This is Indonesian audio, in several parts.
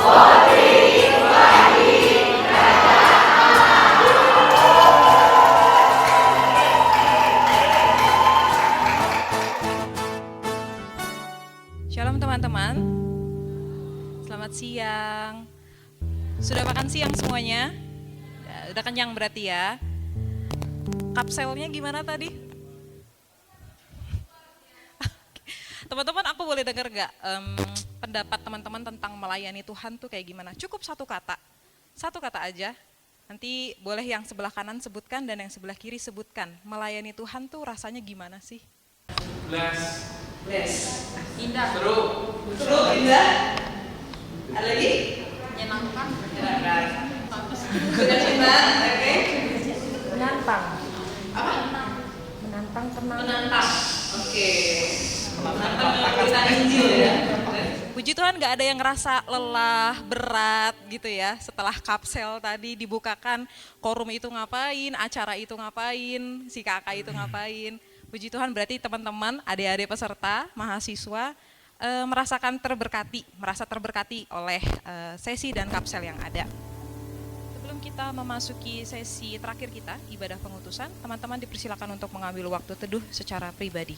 Shalom teman-teman, selamat siang. Sudah makan siang semuanya? Ya, udah kenyang berarti ya. Kapselnya gimana tadi? Teman-teman, aku boleh dengar gak pendapat teman-teman tentang melayani Tuhan tuh kayak gimana? Cukup satu kata aja. Nanti boleh yang sebelah kanan sebutkan dan yang sebelah kiri sebutkan. Melayani Tuhan tuh rasanya gimana sih? Bless. Indah. Seru. Indah. Ada lagi? Menyenangkan. Sudah cinta, oke? Menantang. Apa? Menantang, tenang. Menantang, oke. Menantang dengan berita Injil ya. Puji Tuhan gak ada yang ngerasa lelah, berat gitu ya. Setelah kapsel tadi dibukakan, korum itu ngapain, acara itu ngapain, si kakak itu ngapain. Puji Tuhan berarti teman-teman, adik-adik peserta, mahasiswa merasa terberkati oleh sesi dan kapsel yang ada. Sebelum kita memasuki sesi terakhir kita, ibadah pengutusan, teman-teman dipersilakan untuk mengambil waktu teduh secara pribadi.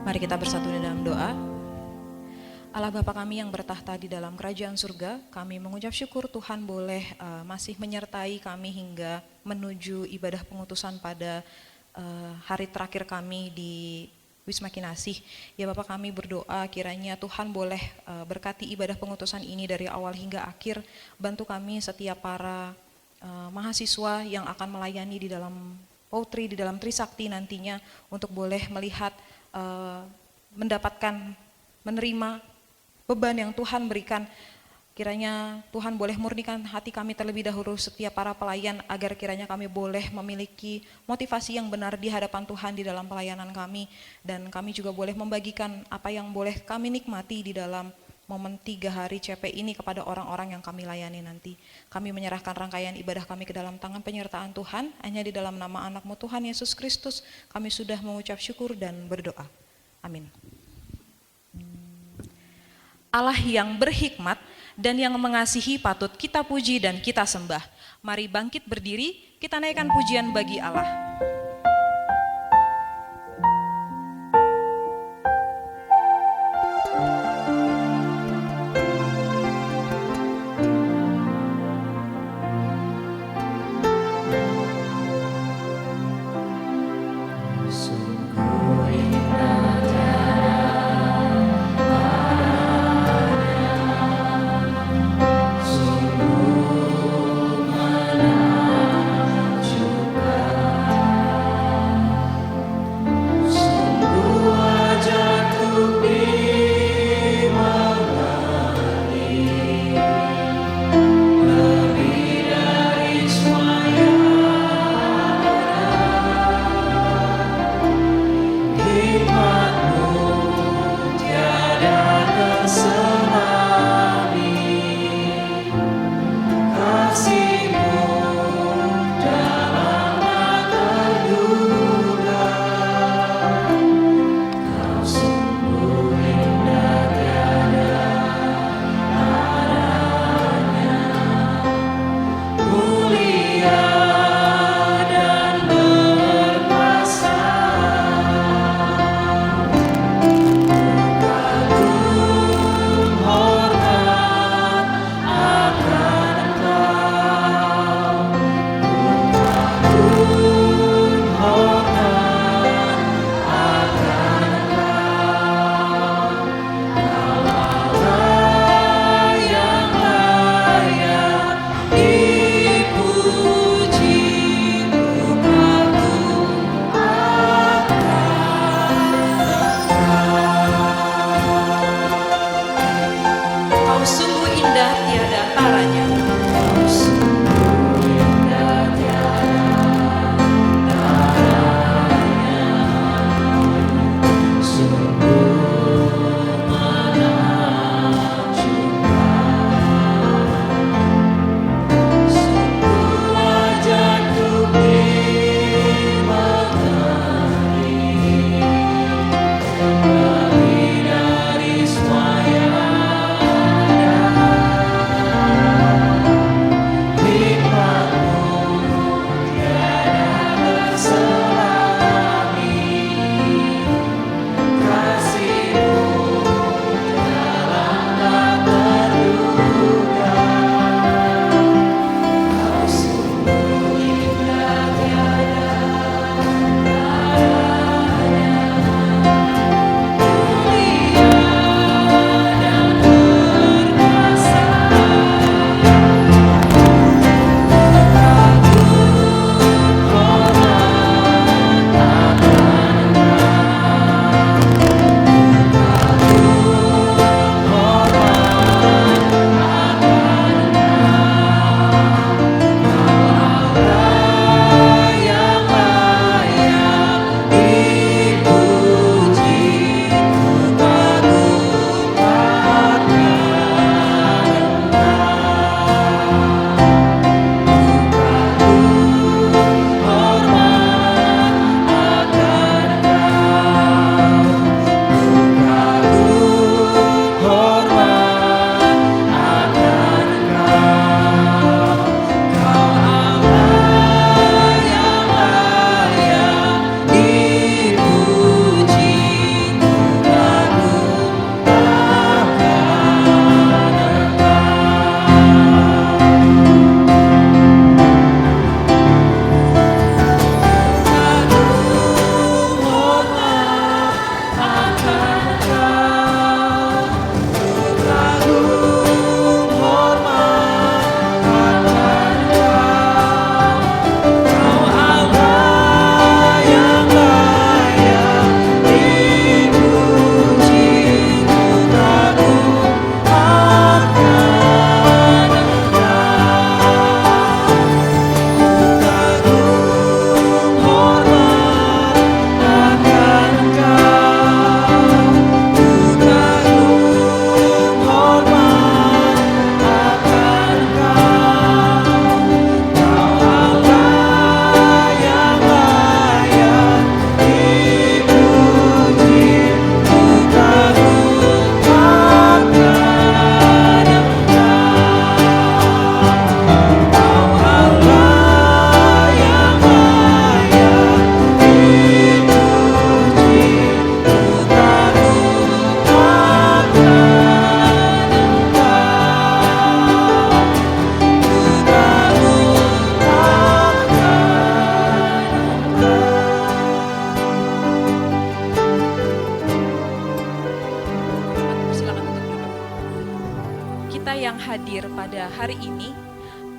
Mari kita bersatu di dalam doa. Allah Bapa kami yang bertahta di dalam kerajaan surga, kami mengucap syukur Tuhan boleh masih menyertai kami hingga menuju ibadah pengutusan pada hari terakhir kami di Wisma Kinasih. Ya Bapa, kami berdoa kiranya Tuhan boleh berkati ibadah pengutusan ini dari awal hingga akhir. Bantu kami setiap para mahasiswa yang akan melayani di dalam Pautri, di dalam Trisakti nantinya untuk boleh melihat mendapatkan, menerima beban yang Tuhan berikan. Kiranya Tuhan boleh murnikan hati kami terlebih dahulu setiap para pelayan agar kiranya kami boleh memiliki motivasi yang benar di hadapan Tuhan di dalam pelayanan kami, dan kami juga boleh membagikan apa yang boleh kami nikmati di dalam momen 3 hari CP ini kepada orang-orang yang kami layani nanti. Kami menyerahkan rangkaian ibadah kami ke dalam tangan penyertaan Tuhan, hanya di dalam nama anak-Mu Tuhan Yesus Kristus kami sudah mengucap syukur dan berdoa. Amin. Allah yang berhikmat dan yang mengasihi patut kita puji dan kita sembah. Mari bangkit berdiri, kita naikkan pujian bagi Allah. hadir pada hari ini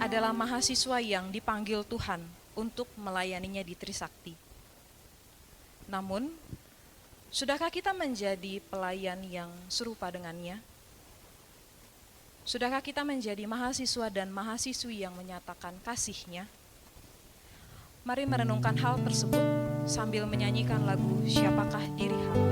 adalah mahasiswa yang dipanggil Tuhan untuk melayaninya di Trisakti. Namun, sudahkah kita menjadi pelayan yang serupa dengannya? Sudahkah kita menjadi mahasiswa dan mahasiswi yang menyatakan kasih-Nya? Mari merenungkan hal tersebut sambil menyanyikan lagu Siapakah Diri Hamba.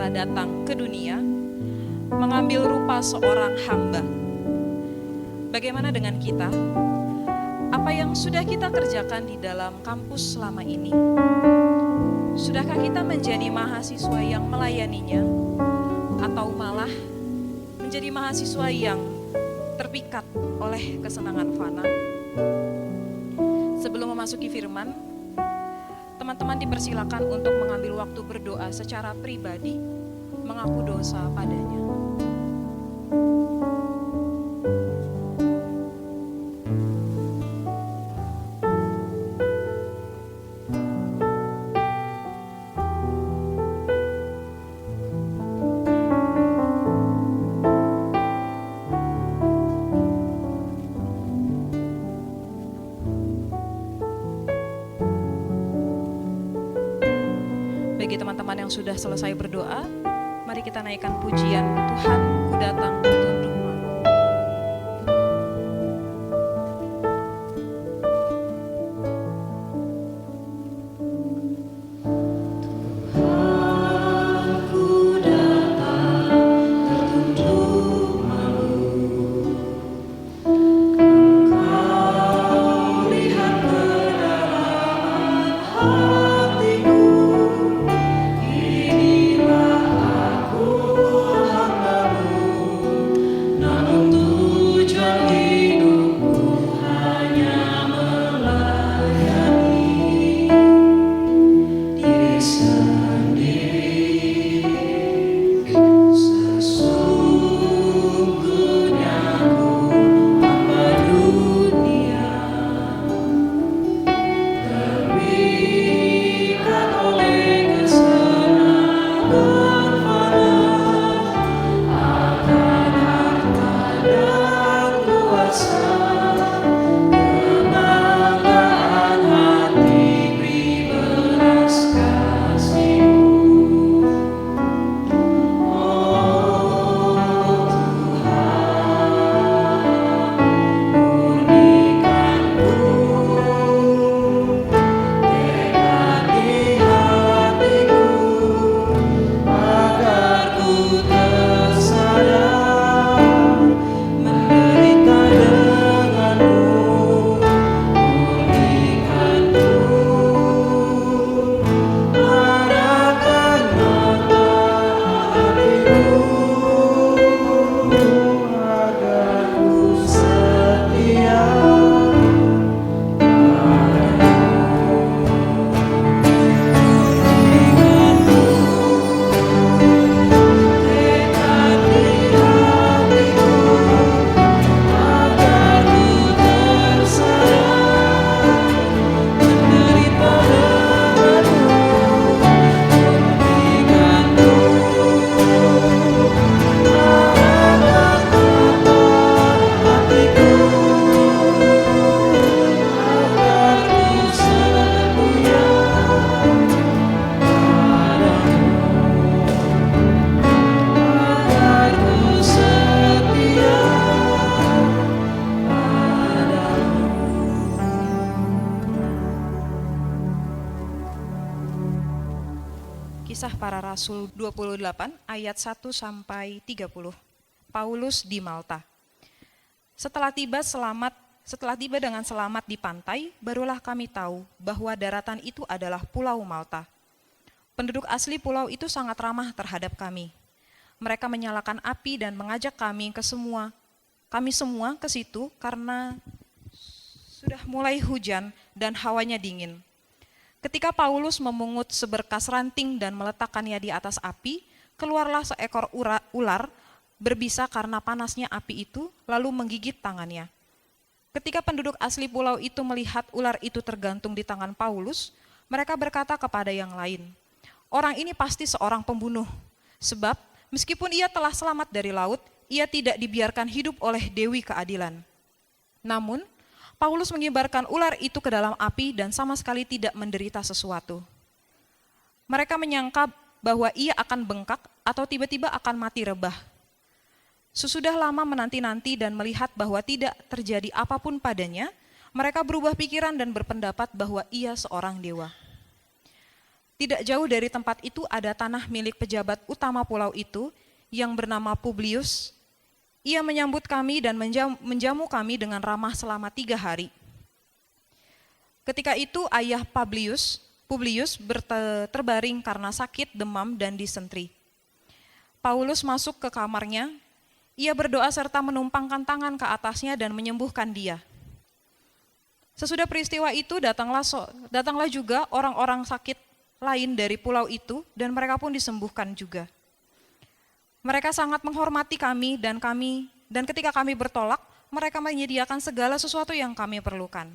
Datang ke dunia, mengambil rupa seorang hamba. Bagaimana dengan kita? Apa yang sudah kita kerjakan di dalam kampus selama ini? Sudahkah kita menjadi mahasiswa yang melayaninya? Atau malah menjadi mahasiswa yang terpikat oleh kesenangan fana? Sebelum memasuki firman, teman-teman dipersilakan untuk mengambil waktu berdoa secara pribadi, mengaku dosa padanya. Bagi teman-teman yang sudah selesai berdoa, mari kita naikkan pujian Tuhan ku datang tunduk malu. Kisah Para Rasul 28 ayat 1 sampai 30. Paulus di Malta. Setelah tiba dengan selamat di pantai, barulah kami tahu bahwa daratan itu adalah Pulau Malta. Penduduk asli pulau itu sangat ramah terhadap kami. Mereka menyalakan api dan mengajak kami semua ke situ karena sudah mulai hujan dan hawanya dingin. Ketika Paulus memungut seberkas ranting dan meletakkannya di atas api, keluarlah seekor ular berbisa karena panasnya api itu, lalu menggigit tangannya. Ketika penduduk asli pulau itu melihat ular itu tergantung di tangan Paulus, mereka berkata kepada yang lain, "Orang ini pasti seorang pembunuh, sebab meskipun ia telah selamat dari laut, ia tidak dibiarkan hidup oleh Dewi Keadilan." Namun, Paulus mengibarkan ular itu ke dalam api dan sama sekali tidak menderita sesuatu. Mereka menyangka bahwa ia akan bengkak atau tiba-tiba akan mati rebah. Sesudah lama menanti-nanti dan melihat bahwa tidak terjadi apapun padanya, mereka berubah pikiran dan berpendapat bahwa ia seorang dewa. Tidak jauh dari tempat itu ada tanah milik pejabat utama pulau itu yang bernama Publius. Ia menyambut kami dan menjamu kami dengan ramah selama 3 hari. Ketika itu ayah Publius terbaring karena sakit, demam, dan disentri. Paulus masuk ke kamarnya, ia berdoa serta menumpangkan tangan ke atasnya dan menyembuhkan dia. Sesudah peristiwa itu datanglah juga orang-orang sakit lain dari pulau itu dan mereka pun disembuhkan juga. Mereka sangat menghormati kami dan ketika kami bertolak, mereka menyediakan segala sesuatu yang kami perlukan.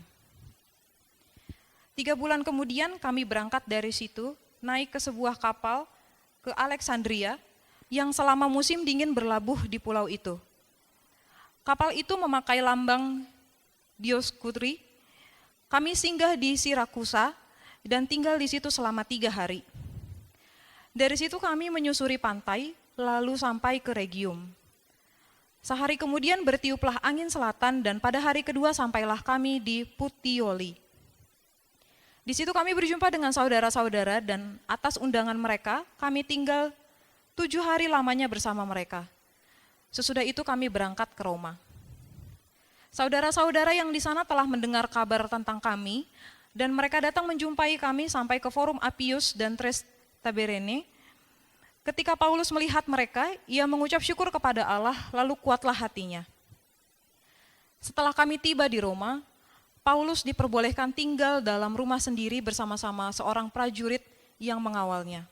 3 bulan kemudian kami berangkat dari situ, naik ke sebuah kapal ke Alexandria yang selama musim dingin berlabuh di pulau itu. Kapal itu memakai lambang Dioskuri. Kami singgah di Sirakusa dan tinggal di situ selama 3 hari. Dari situ kami menyusuri pantai, lalu sampai ke Regium. Sehari kemudian bertiuplah angin selatan dan pada hari kedua sampailah kami di Puteoli. Di situ kami berjumpa dengan saudara-saudara dan atas undangan mereka kami tinggal 7 hari lamanya bersama mereka. Sesudah itu kami berangkat ke Roma. Saudara-saudara yang di sana telah mendengar kabar tentang kami dan mereka datang menjumpai kami sampai ke Forum Appius dan Tres Tabernae. Ketika Paulus melihat mereka, ia mengucap syukur kepada Allah, lalu kuatlah hatinya. Setelah kami tiba di Roma, Paulus diperbolehkan tinggal dalam rumah sendiri bersama-sama seorang prajurit yang mengawalnya.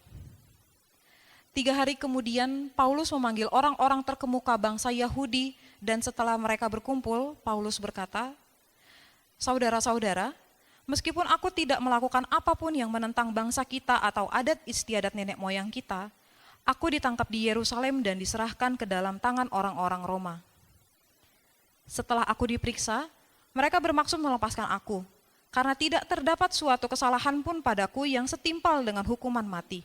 3 hari kemudian, Paulus memanggil orang-orang terkemuka bangsa Yahudi dan setelah mereka berkumpul, Paulus berkata, "Saudara-saudara, meskipun aku tidak melakukan apapun yang menentang bangsa kita atau adat istiadat nenek moyang kita, aku ditangkap di Yerusalem dan diserahkan ke dalam tangan orang-orang Roma. Setelah aku diperiksa, mereka bermaksud melepaskan aku, karena tidak terdapat suatu kesalahan pun padaku yang setimpal dengan hukuman mati.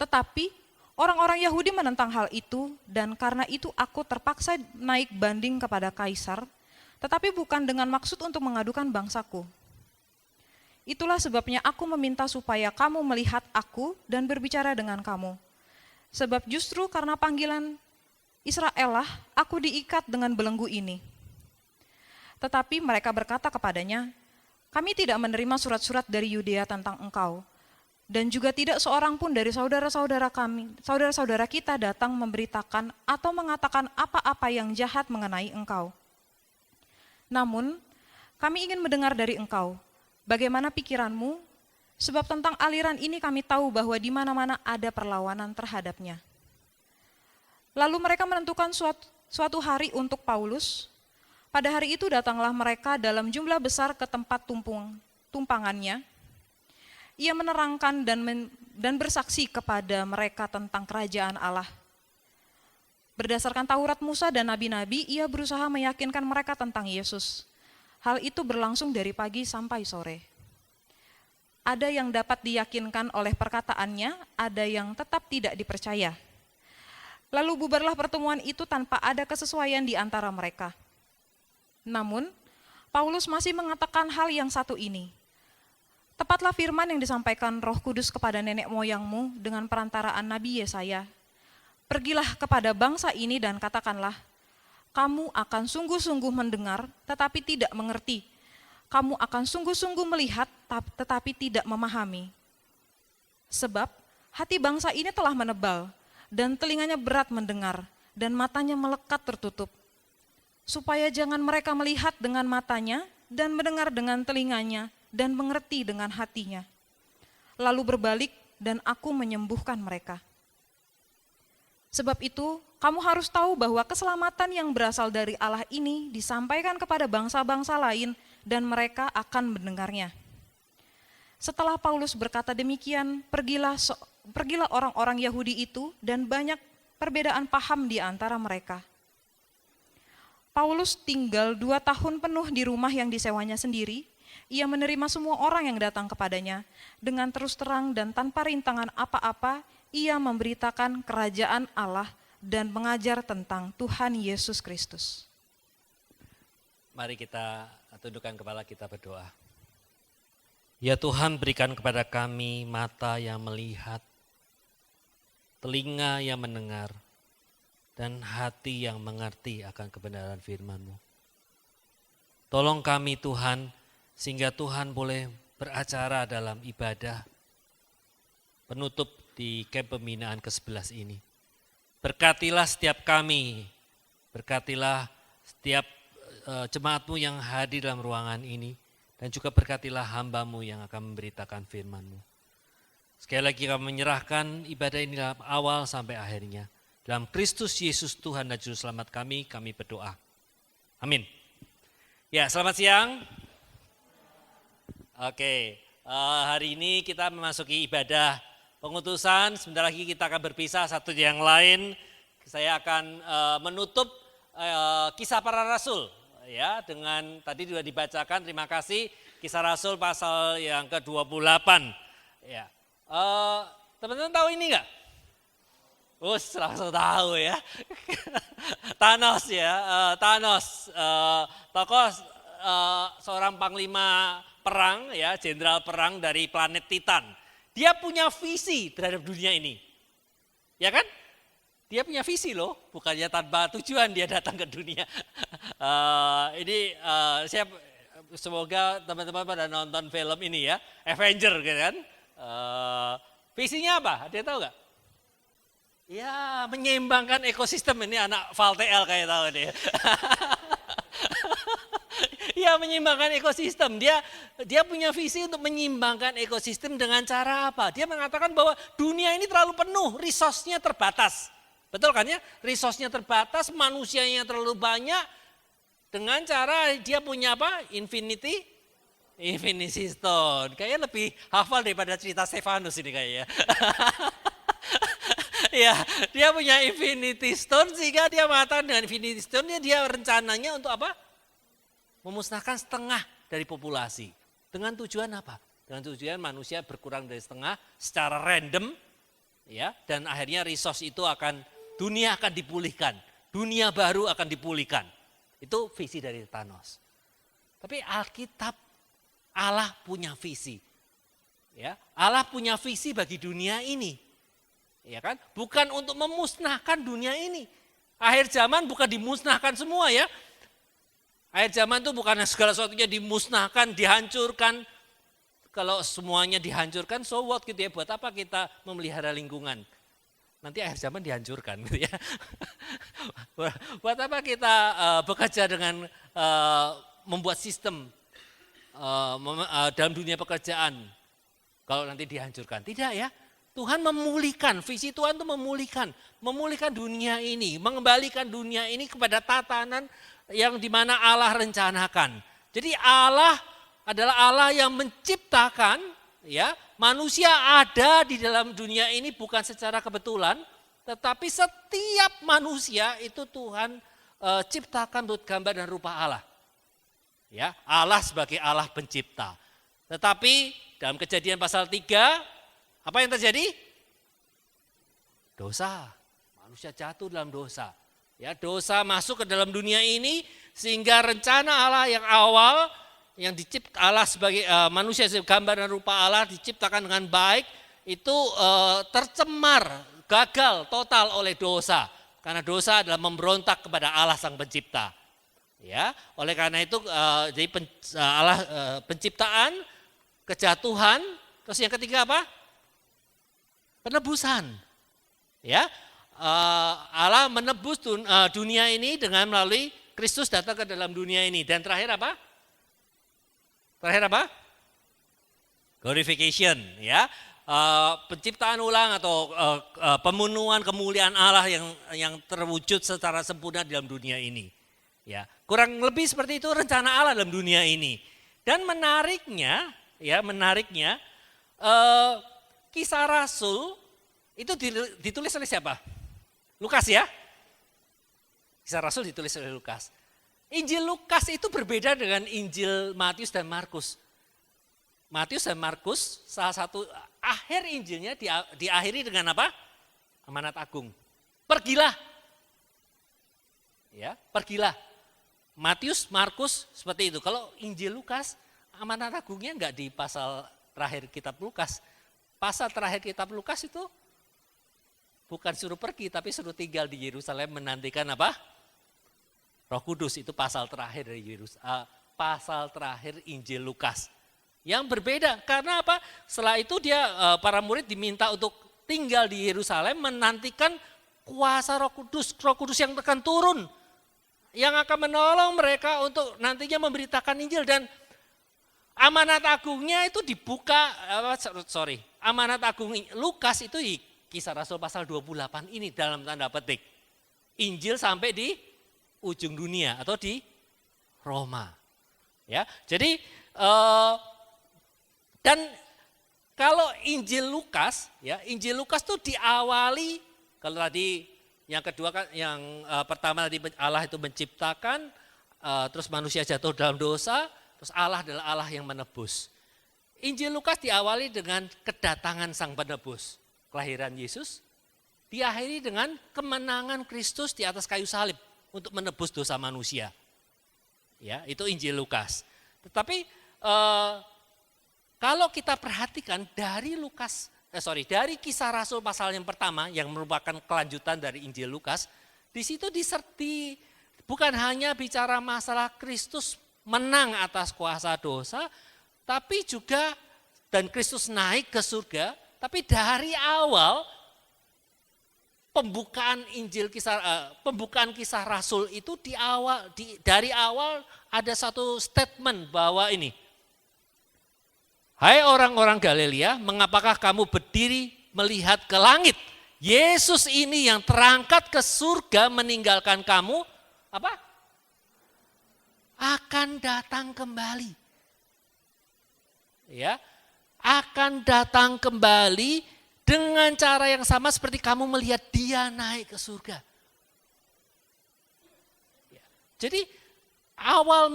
Tetapi orang-orang Yahudi menentang hal itu, dan karena itu aku terpaksa naik banding kepada Kaisar, tetapi bukan dengan maksud untuk mengadukan bangsaku. Itulah sebabnya aku meminta supaya kamu melihat aku dan berbicara dengan kamu. Sebab justru karena panggilan Israel lah aku diikat dengan belenggu ini." Tetapi mereka berkata kepadanya, "Kami tidak menerima surat-surat dari Yudea tentang engkau, dan juga tidak seorang pun dari saudara-saudara kita datang memberitakan atau mengatakan apa-apa yang jahat mengenai engkau. Namun, kami ingin mendengar dari engkau, bagaimana pikiranmu, sebab tentang aliran ini kami tahu bahwa di mana-mana ada perlawanan terhadapnya." Lalu mereka menentukan suatu hari untuk Paulus. Pada hari itu datanglah mereka dalam jumlah besar ke tempat tumpangannya. Ia menerangkan dan bersaksi kepada mereka tentang kerajaan Allah. Berdasarkan Taurat Musa dan nabi-nabi, ia berusaha meyakinkan mereka tentang Yesus. Hal itu berlangsung dari pagi sampai sore. Ada yang dapat diyakinkan oleh perkataannya, ada yang tetap tidak dipercaya. Lalu bubarlah pertemuan itu tanpa ada kesesuaian di antara mereka. Namun, Paulus masih mengatakan hal yang satu ini, Tepatlah firman yang disampaikan Roh Kudus kepada nenek moyangmu dengan perantaraan Nabi Yesaya. Pergilah kepada bangsa ini dan katakanlah, kamu akan sungguh-sungguh mendengar tetapi tidak mengerti. Kamu akan sungguh-sungguh melihat tetapi tidak memahami. Sebab hati bangsa ini telah menebal dan telinganya berat mendengar dan matanya melekat tertutup. Supaya jangan mereka melihat dengan matanya dan mendengar dengan telinganya dan mengerti dengan hatinya. Lalu berbalik dan aku menyembuhkan mereka. Sebab itu, kamu harus tahu bahwa keselamatan yang berasal dari Allah ini disampaikan kepada bangsa-bangsa lain dan mereka akan mendengarnya. Setelah Paulus berkata demikian, pergilah orang-orang Yahudi itu dan banyak perbedaan paham di antara mereka. Paulus tinggal 2 tahun penuh di rumah yang disewanya sendiri. Ia menerima semua orang yang datang kepadanya. Dengan terus terang dan tanpa rintangan apa-apa, ia memberitakan kerajaan Allah dan mengajar tentang Tuhan Yesus Kristus. Mari kita tundukkan kepala, kita berdoa. Ya Tuhan, berikan kepada kami mata yang melihat, telinga yang mendengar, dan hati yang mengerti akan kebenaran firman-Mu. Tolong kami Tuhan, sehingga Tuhan boleh beracara dalam ibadah penutup di camp pembinaan ke-11 ini. Berkatilah setiap kami, berkatilah setiap jemaat-Mu yang hadir dalam ruangan ini, dan juga berkatilah hamba-Mu yang akan memberitakan firman-Mu. Sekali lagi kami menyerahkan ibadah ini dalam awal sampai akhirnya. Dalam Kristus Yesus Tuhan dan Juru Selamat kami berdoa. Amin. Ya, selamat siang. Oke, hari ini kita memasuki ibadah pengutusan. Sebentar lagi kita akan berpisah satu yang lain. Saya akan menutup kisah para rasul, ya, dengan tadi sudah dibacakan. Terima kasih, kisah rasul pasal yang ke-28. Ya, teman-teman tahu ini enggak? Langsung tahu ya. Thanos ya, Thanos, tokoh seorang panglima perang, ya, jenderal perang dari planet Titan. Dia punya visi terhadap dunia ini, ya kan? Dia punya visi loh, bukannya tanpa tujuan dia datang ke dunia. Saya semoga teman-teman pada nonton film ini ya, Avenger gitu kan. Visinya apa? Ada yang tahu nggak? Ya, menyeimbangkan ekosistem. Ini anak ValTL kayak tahu deh. Ya, menyeimbangkan ekosistem. Dia punya visi untuk menyeimbangkan ekosistem dengan cara apa? Dia mengatakan bahwa dunia ini terlalu penuh, resource-nya terbatas. Betul kan ya? Resource-nya terbatas, manusianya terlalu banyak. Dengan cara dia punya apa? Infinity Stone. Kayaknya lebih hafal daripada cerita Stefanus ini kayaknya. Ya, dia punya Infinity Stone sehingga dia mengatakan dengan Infinity Stone dia rencananya untuk apa? Memusnahkan setengah dari populasi. Dengan tujuan apa? Dengan tujuan manusia berkurang dari setengah secara random, ya, dan akhirnya resource itu dunia akan dipulihkan, dunia baru akan dipulihkan. Itu visi dari Thanos. Tapi Alkitab, Allah punya visi, ya, Allah punya visi bagi dunia ini, ya kan? Bukan untuk memusnahkan dunia ini. Akhir zaman bukan dimusnahkan semua ya. Akhir zaman itu bukan segala sesuatunya dimusnahkan, dihancurkan. Kalau semuanya dihancurkan, so what gitu ya, buat apa kita memelihara lingkungan? Nanti akhir zaman dihancurkan gitu ya. Buat apa kita bekerja dengan membuat sistem dalam dunia pekerjaan kalau nanti dihancurkan? Tidak ya, Tuhan memulihkan, visi Tuhan itu memulihkan dunia ini, mengembalikan dunia ini kepada tatanan yang dimana Allah rencanakan. Jadi Allah adalah Allah yang menciptakan, ya, manusia ada di dalam dunia ini bukan secara kebetulan, tetapi setiap manusia itu Tuhan ciptakan menurut gambar dan rupa Allah. Ya, Allah sebagai Allah pencipta. Tetapi dalam Kejadian pasal 3, apa yang terjadi? Dosa. Manusia jatuh dalam dosa. Ya, dosa masuk ke dalam dunia ini sehingga rencana Allah yang awal yang Allah sebagai manusia sebagai gambar dan rupa Allah diciptakan dengan baik itu tercemar, gagal total oleh dosa. Karena dosa adalah memberontak kepada Allah Sang Pencipta. Ya, oleh karena itu jadi penciptaan, kejatuhan, terus yang ketiga apa? Penebusan. Ya, Allah menebus dunia ini dengan melalui Kristus datang ke dalam dunia ini. Dan terakhir apa? Glorification, ya. Penciptaan ulang atau pemenuhan kemuliaan Allah yang terwujud secara sempurna dalam dunia ini. Ya, kurang lebih seperti itu rencana Allah dalam dunia ini. Dan menariknya, Kisah Rasul itu ditulis oleh siapa? Lukas ya. Kisah Rasul ditulis oleh Lukas. Injil Lukas itu berbeda dengan Injil Matius dan Markus. Matius dan Markus salah satu akhir Injilnya diakhiri dengan apa? Amanat agung. Pergilah. Ya, pergilah. Matius, Markus seperti itu. Kalau Injil Lukas, amanat agungnya enggak di pasal terakhir kitab Lukas. Pasal terakhir kitab Lukas itu bukan suruh pergi, tapi suruh tinggal di Yerusalem menantikan apa? Roh Kudus. Itu pasal terakhir dari pasal terakhir Injil Lukas. Yang berbeda, karena apa? Setelah itu para murid diminta untuk tinggal di Yerusalem menantikan kuasa Roh Kudus yang akan turun. Yang akan menolong mereka untuk nantinya memberitakan Injil. Dan amanat agungnya itu dibuka, amanat agung Lukas itu di Kisah Rasul pasal 28 ini dalam tanda petik. Injil sampai di ujung dunia atau di Roma. Ya, jadi dan kalau Injil Lukas, ya Injil Lukas itu diawali, kalau tadi yang kedua kan, yang pertama tadi Allah itu menciptakan, terus manusia jatuh dalam dosa, terus Allah adalah Allah yang menebus. Injil Lukas diawali dengan kedatangan Sang Penebus, kelahiran Yesus, diakhiri dengan kemenangan Kristus di atas kayu salib untuk menebus dosa manusia. Ya, itu Injil Lukas. Tetapi kalau kita perhatikan dari dari Kisah Rasul pasal yang pertama yang merupakan kelanjutan dari Injil Lukas, di situ disertai bukan hanya bicara masalah Kristus menang atas kuasa dosa, tapi juga dan Kristus naik ke surga, tapi dari awal pembukaan Kisah Rasul itu dari awal ada satu statement bahwa ini, hai orang-orang Galilea, mengapakah kamu berdiri melihat ke langit? Yesus ini yang terangkat ke surga meninggalkan kamu, apa? Akan datang kembali. Ya, akan datang kembali dengan cara yang sama seperti kamu melihat dia naik ke surga. Ya, jadi awal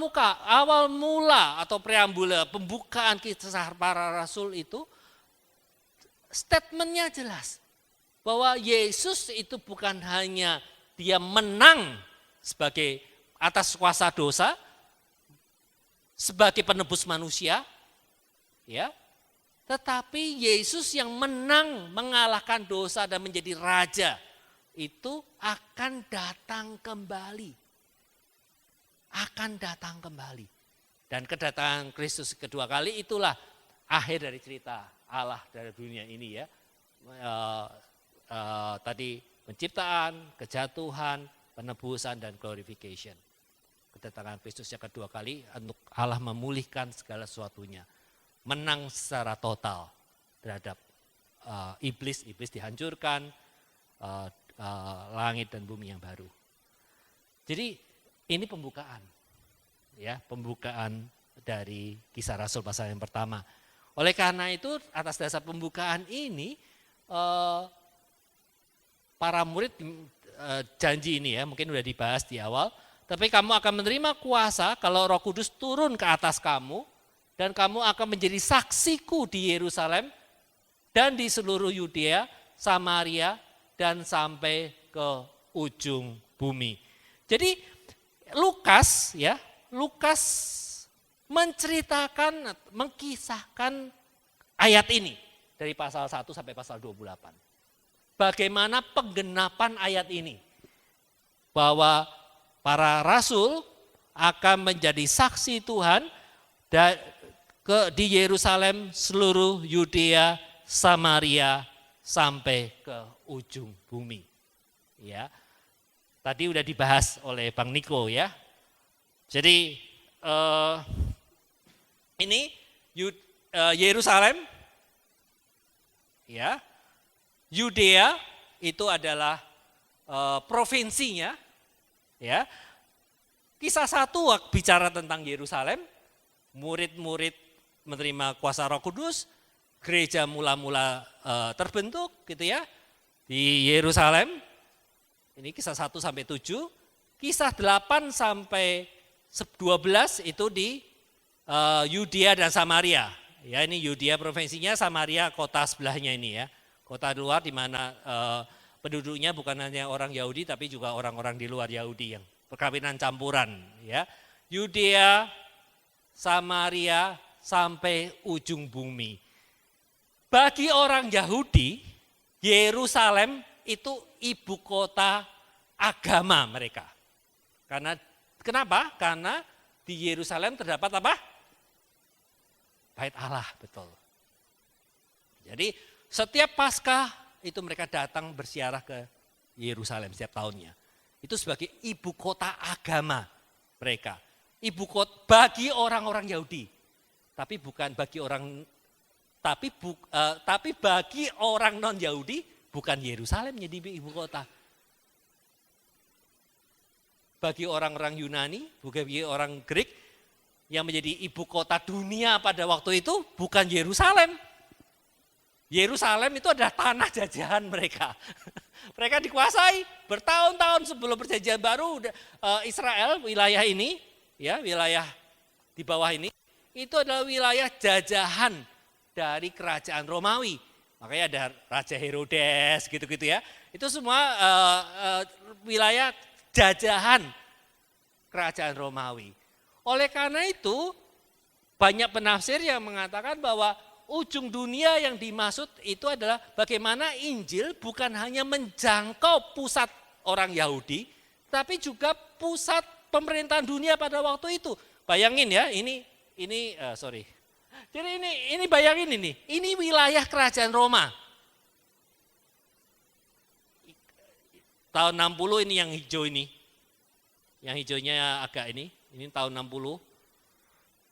mula atau preambula pembukaan Kisah para Rasul itu statementnya jelas bahwa Yesus itu bukan hanya dia menang sebagai atas kuasa dosa sebagai penebus manusia, ya, tetapi Yesus yang menang mengalahkan dosa dan menjadi raja itu akan datang kembali. Akan datang kembali. Dan kedatangan Kristus kedua kali itulah akhir dari cerita Allah dari dunia ini ya. Tadi penciptaan, kejatuhan, penebusan dan glorification. Kedatangan Kristus yang kedua kali untuk Allah memulihkan segala sesuatunya. Menang secara total terhadap iblis dihancurkan, langit dan bumi yang baru. Jadi ini pembukaan, ya, pembukaan dari Kisah Rasul pasal yang pertama. Oleh karena itu, atas dasar pembukaan ini, para murid janji ini ya, mungkin sudah dibahas di awal, tapi kamu akan menerima kuasa kalau Roh Kudus turun ke atas kamu, dan kamu akan menjadi saksiku di Yerusalem dan di seluruh Yudea, Samaria, dan sampai ke ujung bumi. Jadi Lukas menceritakan, mengkisahkan ayat ini dari pasal 1 sampai pasal 28. Bagaimana penggenapan ayat ini? Bahwa para rasul akan menjadi saksi Tuhan di Yerusalem, seluruh Yudea, Samaria, sampai ke ujung bumi. Ya, tadi udah dibahas oleh Bang Niko ya. Jadi ini Yerusalem, ya, Yudea itu adalah provinsinya, ya. Kisah 1 bicara tentang Yerusalem, murid-murid menerima kuasa Roh Kudus, gereja mula-mula terbentuk gitu ya di Yerusalem. Ini kisah 1 sampai 7, kisah 8 sampai 12 itu di Yudea dan Samaria. Ya, ini Yudea provinsinya, Samaria kota sebelahnya ini ya. Kota luar di mana penduduknya bukan hanya orang Yahudi tapi juga orang-orang di luar Yahudi yang perkawinan campuran ya. Yudea, Samaria sampai ujung bumi. Bagi orang Yahudi, Yerusalem itu ibu kota agama mereka. Kenapa? Karena di Yerusalem terdapat apa? Bait Allah, betul. Jadi setiap Paskah itu mereka datang berziarah ke Yerusalem setiap tahunnya. Itu sebagai ibu kota agama mereka. Ibu kota bagi orang-orang Yahudi. Tapi bukan bagi orang tapi bagi orang non-Yahudi bukan Yerusalem jadi ibu kota. Bagi orang-orang Yunani, bagi orang Greek yang menjadi ibu kota dunia pada waktu itu bukan Yerusalem. Yerusalem itu adalah tanah jajahan mereka. Mereka dikuasai bertahun-tahun sebelum perjanjian baru Israel, wilayah ini, ya, wilayah di bawah ini, itu adalah wilayah jajahan dari kerajaan Romawi. Makanya ada Raja Herodes gitu-gitu ya. Itu semua wilayah jajahan kerajaan Romawi. Oleh karena itu banyak penafsir yang mengatakan bahwa ujung dunia yang dimaksud itu adalah bagaimana Injil bukan hanya menjangkau pusat orang Yahudi, tapi juga pusat pemerintahan dunia pada waktu itu. Bayangin ya, jadi ini bayangin ini wilayah kerajaan Roma. Tahun 60 ini yang hijau ini. Yang hijaunya agak ini tahun 60.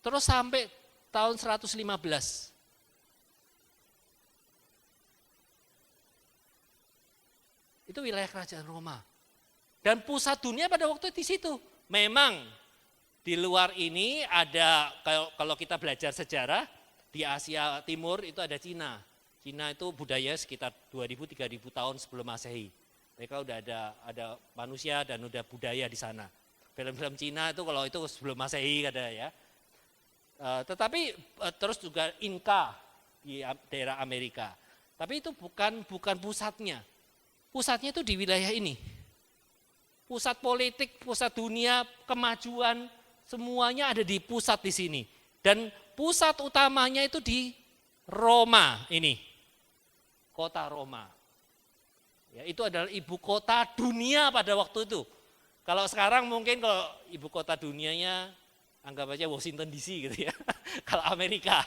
Terus sampai tahun 115. Itu wilayah kerajaan Roma. Dan pusat dunia pada waktu itu di situ. Memang di luar ini ada, kalau kita belajar sejarah, di Asia Timur itu ada Cina. Cina itu budaya sekitar 2000-3000 tahun sebelum Masehi. Mereka udah ada manusia dan udah budaya di sana. Film-film Cina itu kalau itu sebelum Masehi ada ya. Tetapi terus juga Inka di daerah Amerika. Tapi itu bukan pusatnya. Pusatnya itu di wilayah ini. Pusat politik, pusat dunia, kemajuan, semuanya ada di pusat di sini. Dan pusat utamanya itu di Roma ini. Kota Roma. Ya, itu adalah ibu kota dunia pada waktu itu. Kalau sekarang mungkin kalau ibu kota dunianya anggap aja Washington DC gitu ya. Kalau Amerika.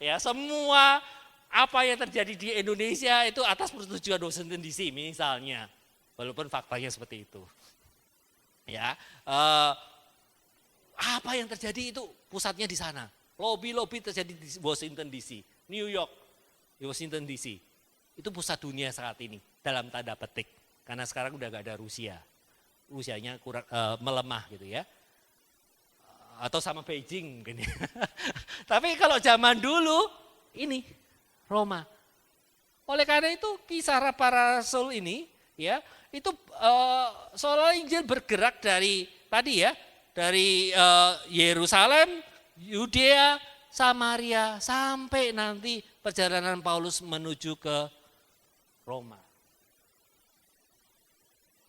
Ya, semua apa yang terjadi di Indonesia itu atas persetujuan Washington DC misalnya. Walaupun faktanya seperti itu. Ya, apa yang terjadi itu pusatnya di sana. Lobby-lobby terjadi di Washington DC, New York, di Washington DC. Itu pusat dunia saat ini dalam tanda petik. Karena sekarang udah gak ada Rusia. Rusianya kurang melemah gitu ya. Atau sama Beijing mungkin ya. Tapi kalau zaman dulu ini Roma. Oleh karena itu kisah para rasul ini ya, itu seolah Injil bergerak dari tadi ya, dari Yerusalem, Yudea, Samaria sampai nanti perjalanan Paulus menuju ke Roma.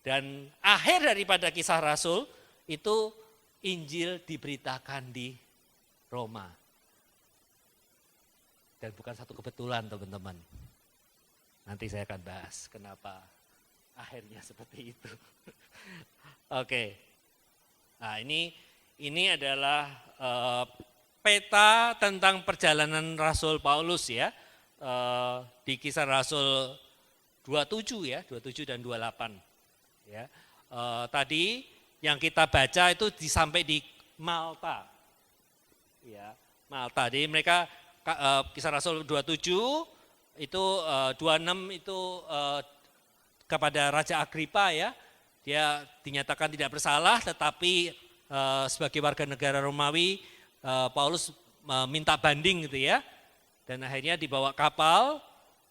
Dan akhir daripada kisah rasul itu Injil diberitakan di Roma. Dan bukan satu kebetulan teman-teman. Nanti saya akan bahas kenapa akhirnya seperti itu. Oke. Nah, ini adalah peta tentang perjalanan Rasul Paulus ya. Di Kisah Rasul 27 ya, 27 dan 28. Ya. Tadi yang kita baca itu sampai di Malta. Ya, Malta. Jadi mereka Kisah Rasul 27 itu 26 itu kepada Raja Agripa ya. Dia dinyatakan tidak bersalah, tetapi sebagai warga negara Romawi Paulus minta banding gitu ya. Dan akhirnya dibawa kapal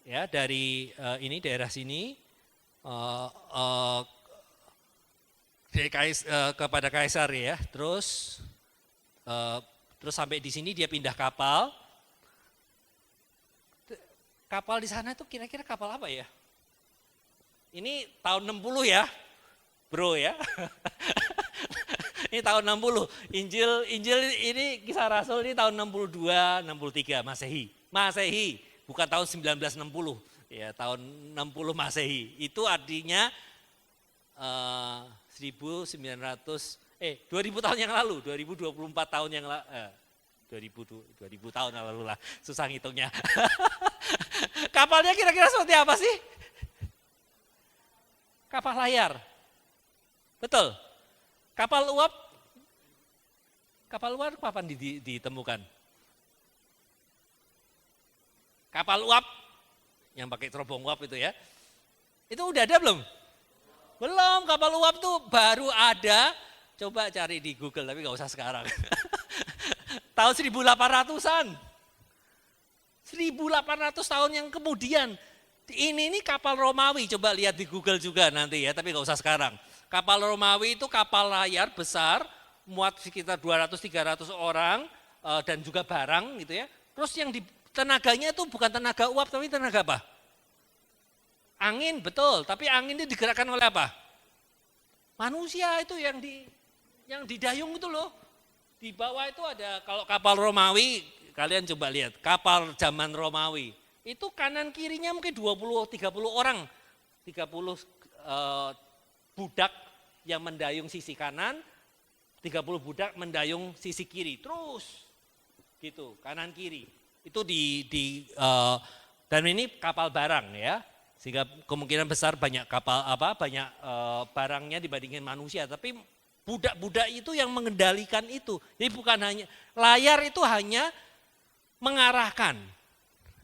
ya dari daerah sini kepada Kaisar ya. Terus sampai di sini dia pindah kapal. Kapal di sana itu kira-kira kapal apa ya? Ini tahun 60 ya, bro ya. Ini tahun 60. Injil ini Kisah Rasul ini tahun 62, 63 Masehi, bukan tahun 1960. Ya, tahun 60 Masehi. Itu artinya 2000 tahun yang lalu, 2024 tahun yang lalu. 2000 tahun yang lalu lah, susah ngitungnya. Kapalnya kira-kira seperti apa sih? Kapal layar. Betul. Kapal uap kapan ditemukan? Kapal uap yang pakai terobong uap itu ya. Itu udah ada belum? Belum, kapal uap tuh baru ada. Coba cari di Google tapi nggak usah sekarang. Tahun 1800-an. 1800 tahun yang kemudian. Ini kapal Romawi, coba lihat di Google juga nanti ya, tapi nggak usah sekarang. Kapal Romawi itu kapal layar besar, muat sekitar 200-300 orang dan juga barang gitu ya. Terus yang tenaganya itu bukan tenaga uap, tapi tenaga apa? Angin, betul. Tapi angin itu digerakkan oleh apa? Manusia itu yang didayung itu loh. Di bawah itu ada, kalau kapal Romawi, kalian coba lihat, kapal zaman Romawi. Itu kanan kirinya mungkin 20-30 orang. 30 budak yang mendayung sisi kanan, 30 budak mendayung sisi kiri. Terus gitu, kanan kiri. Itu dan ini kapal barang ya. Sehingga kemungkinan besar banyak banyak barangnya dibandingin manusia, tapi budak-budak itu yang mengendalikan itu. Jadi bukan hanya layar itu hanya mengarahkan.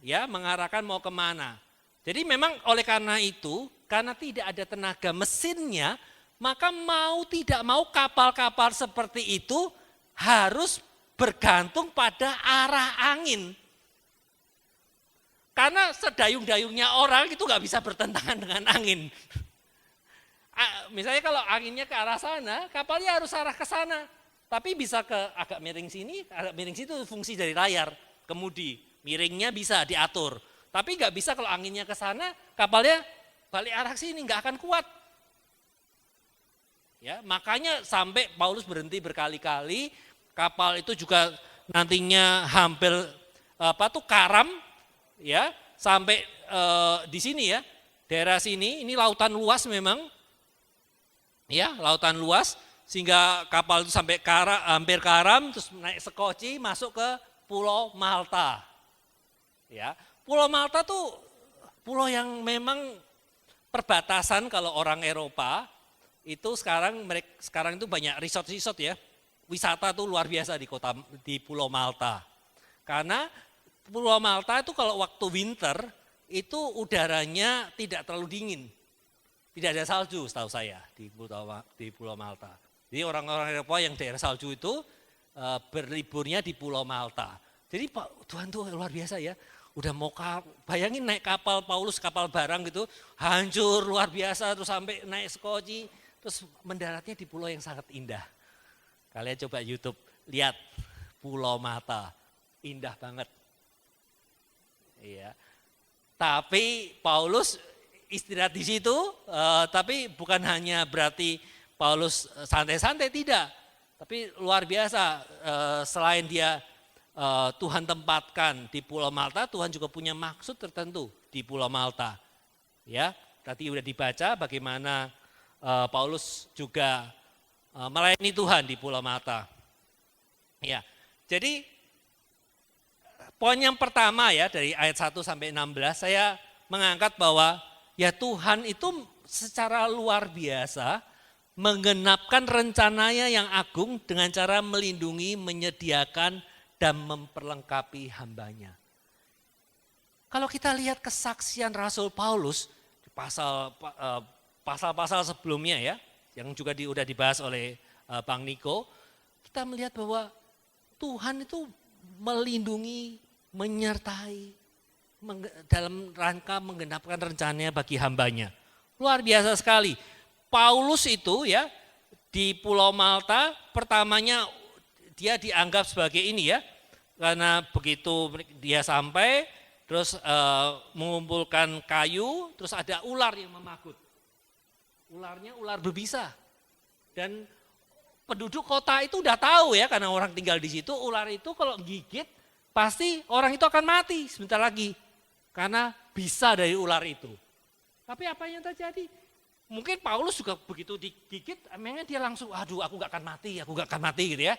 Ya, mengarahkan mau kemana. Jadi memang oleh karena itu, karena tidak ada tenaga mesinnya, maka mau tidak mau kapal-kapal seperti itu harus bergantung pada arah angin. Karena sedayung-dayungnya orang itu nggak bisa bertentangan dengan angin. Misalnya kalau anginnya ke arah sana, kapalnya harus arah ke sana. Tapi bisa agak miring sini, agak miring situ, fungsi dari layar, kemudi. Miringnya bisa diatur, tapi nggak bisa kalau anginnya ke sana, kapalnya balik arah sini, nggak akan kuat. Ya, makanya sampai Paulus berhenti berkali-kali, kapal itu juga nantinya hampir karam, ya, sampai di sini ya, daerah sini, ini lautan luas memang, ya, lautan luas, sehingga kapal itu sampai hampir karam, terus naik sekoci masuk ke Pulau Malta. Ya, Pulau Malta tuh pulau yang memang perbatasan kalau orang Eropa itu sekarang itu banyak resort ya. Wisata tuh luar biasa di Pulau Malta. Karena Pulau Malta itu kalau waktu winter itu udaranya tidak terlalu dingin. Tidak ada salju setahu saya di Pulau Malta. Jadi orang-orang Eropa yang daerah salju itu berliburnya di Pulau Malta. Jadi Tuhan tuh luar biasa ya. Udah mau bayangin naik kapal Paulus, kapal barang gitu, hancur luar biasa, terus sampai naik sekoci, terus mendaratnya di pulau yang sangat indah. Kalian coba YouTube, lihat Pulau Malta, indah banget. Iya. Tapi Paulus istirahat di situ, tapi bukan hanya berarti Paulus santai-santai, tidak. Tapi luar biasa, selain dia Tuhan tempatkan di Pulau Malta, Tuhan juga punya maksud tertentu di Pulau Malta. Ya, tadi udah dibaca bagaimana Paulus juga melayani Tuhan di Pulau Malta. Ya, jadi poin yang pertama ya dari ayat 1 sampai 16 saya mengangkat bahwa ya Tuhan itu secara luar biasa menggenapkan rencananya yang agung dengan cara melindungi, menyediakan, dan memperlengkapi hambanya. Kalau kita lihat kesaksian Rasul Paulus di pasal-pasal sebelumnya ya, yang juga sudah dibahas oleh Bang Niko, kita melihat bahwa Tuhan itu melindungi, menyertai dalam rangka menggenapkan rencananya bagi hambanya. Luar biasa sekali. Paulus itu ya di Pulau Malta pertamanya dia dianggap sebagai ini ya, karena begitu dia sampai terus mengumpulkan kayu, terus ada ular yang memakut. Ularnya ular berbisa. Dan penduduk kota itu udah tahu ya, karena orang tinggal di situ, ular itu kalau gigit pasti orang itu akan mati sebentar lagi. Karena bisa dari ular itu. Tapi apa yang terjadi? Mungkin Paulus juga begitu digigit, emangnya dia langsung, aduh aku gak akan mati gitu ya.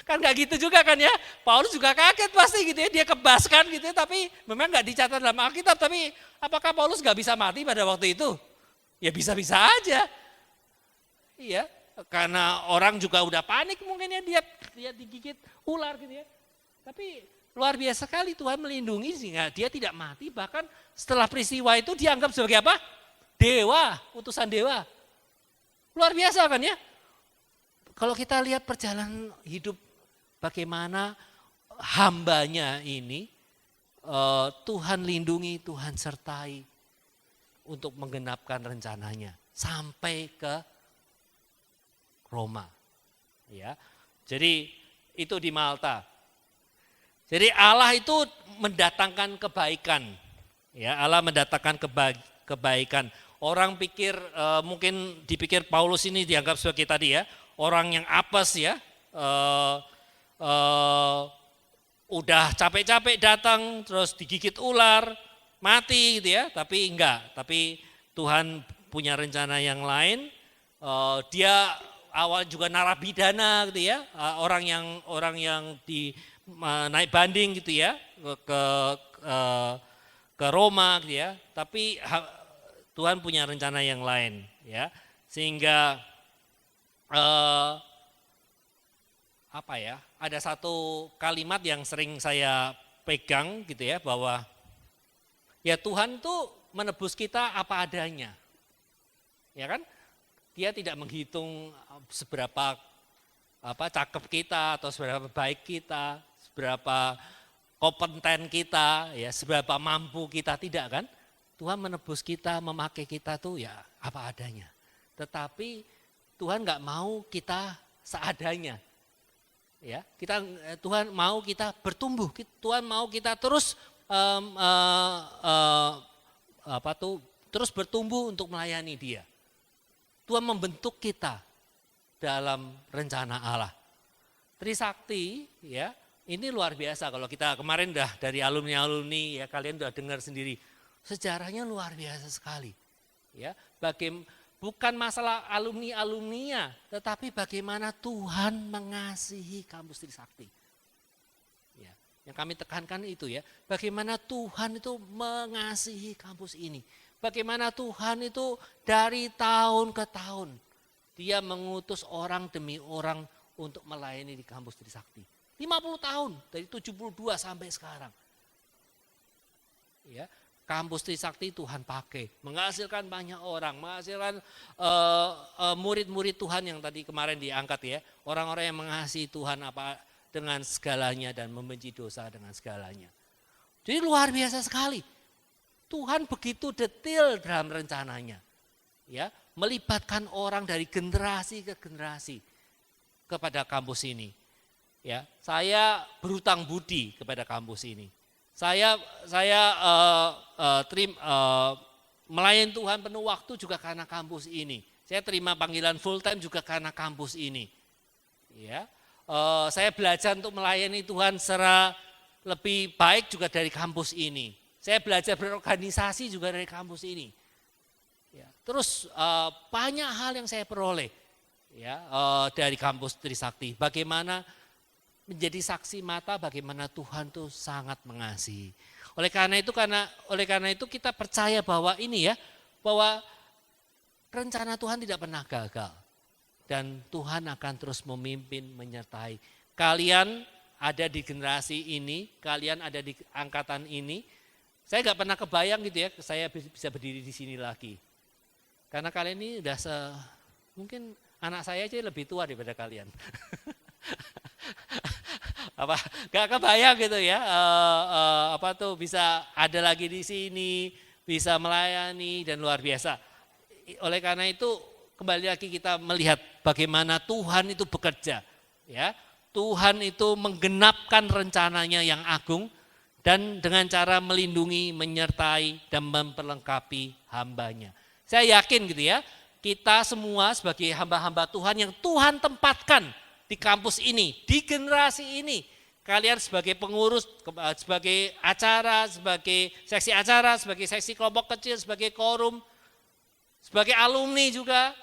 Kan gak gitu juga kan ya, Paulus juga kaget pasti gitu ya, dia kebaskan gitu ya, tapi memang gak dicatat dalam Alkitab, tapi apakah Paulus gak bisa mati pada waktu itu? Ya bisa-bisa aja. Iya, karena orang juga udah panik mungkin ya, dia digigit ular gitu ya. Tapi luar biasa sekali Tuhan melindungi sehingga dia tidak mati, bahkan setelah peristiwa itu dianggap sebagai apa? Dewa, utusan dewa. Luar biasa kan ya? Kalau kita lihat perjalanan hidup bagaimana hambanya ini, Tuhan lindungi, Tuhan sertai untuk menggenapkan rencananya sampai ke Roma. Ya, jadi itu di Malta. Jadi Allah itu mendatangkan kebaikan. Ya, Allah mendatangkan kebaikan. Orang pikir mungkin dipikir Paulus ini dianggap sebagai tadi ya, orang yang apes ya, udah capek-capek datang terus digigit ular, mati gitu ya, tapi enggak. Tapi Tuhan punya rencana yang lain. Dia awal juga narapidana gitu ya, orang yang di naik banding gitu ya ke Roma gitu ya, tapi Tuhan punya rencana yang lain ya, sehingga ada satu kalimat yang sering saya pegang gitu ya, bahwa ya Tuhan tuh menebus kita apa adanya, ya kan? Dia tidak menghitung seberapa cakep kita atau seberapa baik kita, seberapa kompeten kita, ya seberapa mampu kita, tidak kan? Tuhan menebus kita, memakai kita tuh ya apa adanya. Tetapi Tuhan nggak mau kita seadanya. Ya, Tuhan mau kita bertumbuh. Tuhan mau kita terus terus bertumbuh untuk melayani Dia. Tuhan membentuk kita dalam rencana Allah. Trisakti ya, ini luar biasa. Kalau kita kemarin dah dari alumni ya, kalian udah dengar sendiri. Sejarahnya luar biasa sekali. Ya, bukan masalah alumni-alumninya, tetapi bagaimana Tuhan mengasihi kampus Trisakti. Ya, yang kami tekankan itu ya, bagaimana Tuhan itu mengasihi kampus ini. Bagaimana Tuhan itu dari tahun ke tahun, Dia mengutus orang demi orang untuk melayani di kampus Trisakti. 50 tahun, dari 72 sampai sekarang. Ya, kampus Trisakti Tuhan pakai, menghasilkan banyak orang, menghasilkan murid-murid Tuhan yang tadi kemarin diangkat ya, orang-orang yang mengasihi Tuhan apa dengan segalanya dan membenci dosa dengan segalanya. Jadi luar biasa sekali. Tuhan begitu detail dalam rencananya. Ya, melibatkan orang dari generasi ke generasi kepada kampus ini. Ya, saya berhutang budi kepada kampus ini. Saya melayani Tuhan penuh waktu juga karena kampus ini. Saya terima panggilan full time juga karena kampus ini. Ya, Saya belajar untuk melayani Tuhan secara lebih baik juga dari kampus ini. Saya belajar berorganisasi juga dari kampus ini. Ya, terus banyak hal yang saya peroleh ya dari kampus Trisakti. Bagaimana menjadi saksi mata bagaimana Tuhan tuh sangat mengasihi. Oleh karena itu kita percaya bahwa ini ya, bahwa rencana Tuhan tidak pernah gagal. Dan Tuhan akan terus memimpin, menyertai. Kalian ada di generasi ini, kalian ada di angkatan ini. Saya nggak pernah kebayang gitu ya, saya bisa berdiri di sini lagi. Karena kalian ini udah mungkin anak saya aja lebih tua daripada kalian. Gak kebayang gitu ya, bisa ada lagi di sini, bisa melayani dan luar biasa. Oleh karena itu kembali lagi kita melihat bagaimana Tuhan itu bekerja, ya. Tuhan itu menggenapkan rencananya yang agung dan dengan cara melindungi, menyertai dan memperlengkapi hambanya. Saya yakin gitu ya, kita semua sebagai hamba-hamba Tuhan yang Tuhan tempatkan di kampus ini, di generasi ini. Kalian sebagai pengurus, sebagai acara, sebagai seksi kelompok kecil, sebagai korum, sebagai alumni juga,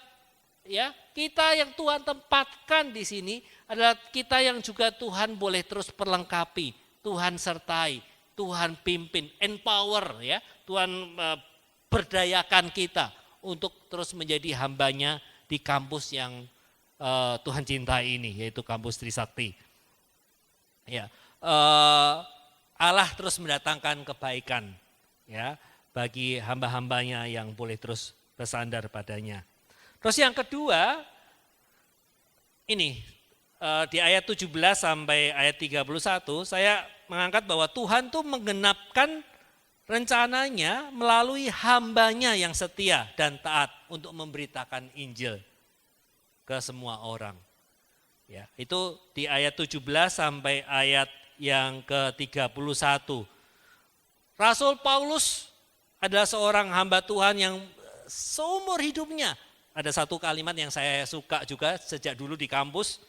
ya, kita yang Tuhan tempatkan di sini adalah kita yang juga Tuhan boleh terus perlengkapi, Tuhan sertai, Tuhan pimpin, empower ya, Tuhan berdayakan kita untuk terus menjadi hambanya di kampus yang Tuhan cintai ini, yaitu kampus Trisakti. Ya, Allah terus mendatangkan kebaikan ya bagi hamba-hambanya yang boleh terus bersandar padanya. Terus yang kedua, ini di ayat 17 sampai ayat 31 saya mengangkat bahwa Tuhan tuh menggenapkan rencananya melalui hambanya yang setia dan taat untuk memberitakan Injil ke semua orang. Ya, itu di ayat 17 sampai ayat yang ke-31. Rasul Paulus adalah seorang hamba Tuhan yang seumur hidupnya, ada satu kalimat yang saya suka juga sejak dulu di kampus.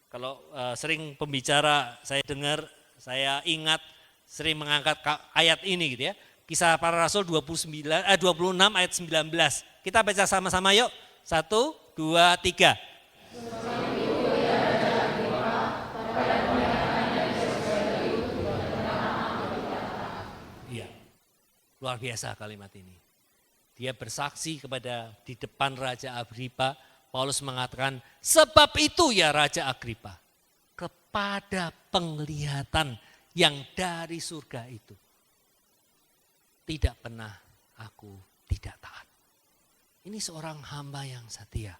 Kalau sering pembicara saya dengar, saya ingat sering mengangkat ayat ini gitu ya. Kisah para Rasul 26 ayat 19. Kita baca sama-sama yuk. 1, 2, 3. Iya, luar biasa kalimat ini. Dia bersaksi di depan Raja Agripa, Paulus mengatakan, sebab itu ya Raja Agripa, kepada penglihatan yang dari surga itu, tidak pernah aku tidak taat. Ini seorang hamba yang setia.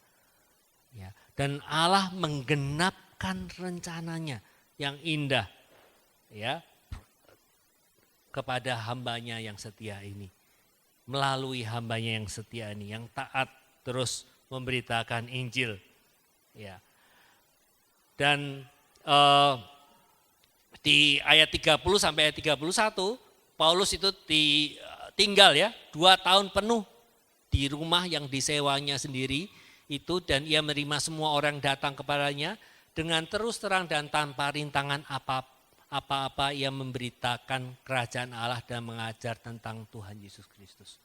Ya, dan Allah menggenapkan rencananya yang indah ya kepada hambanya yang setia ini. Melalui hambanya yang setia ini, yang taat terus memberitakan Injil. Ya. Dan di ayat 30 sampai ayat 31, Paulus itu tinggal ya 2 tahun penuh di rumah yang disewanya sendiri itu, dan ia menerima semua orang datang kepadanya dengan terus terang dan tanpa rintangan apa-apa ia memberitakan kerajaan Allah dan mengajar tentang Tuhan Yesus Kristus.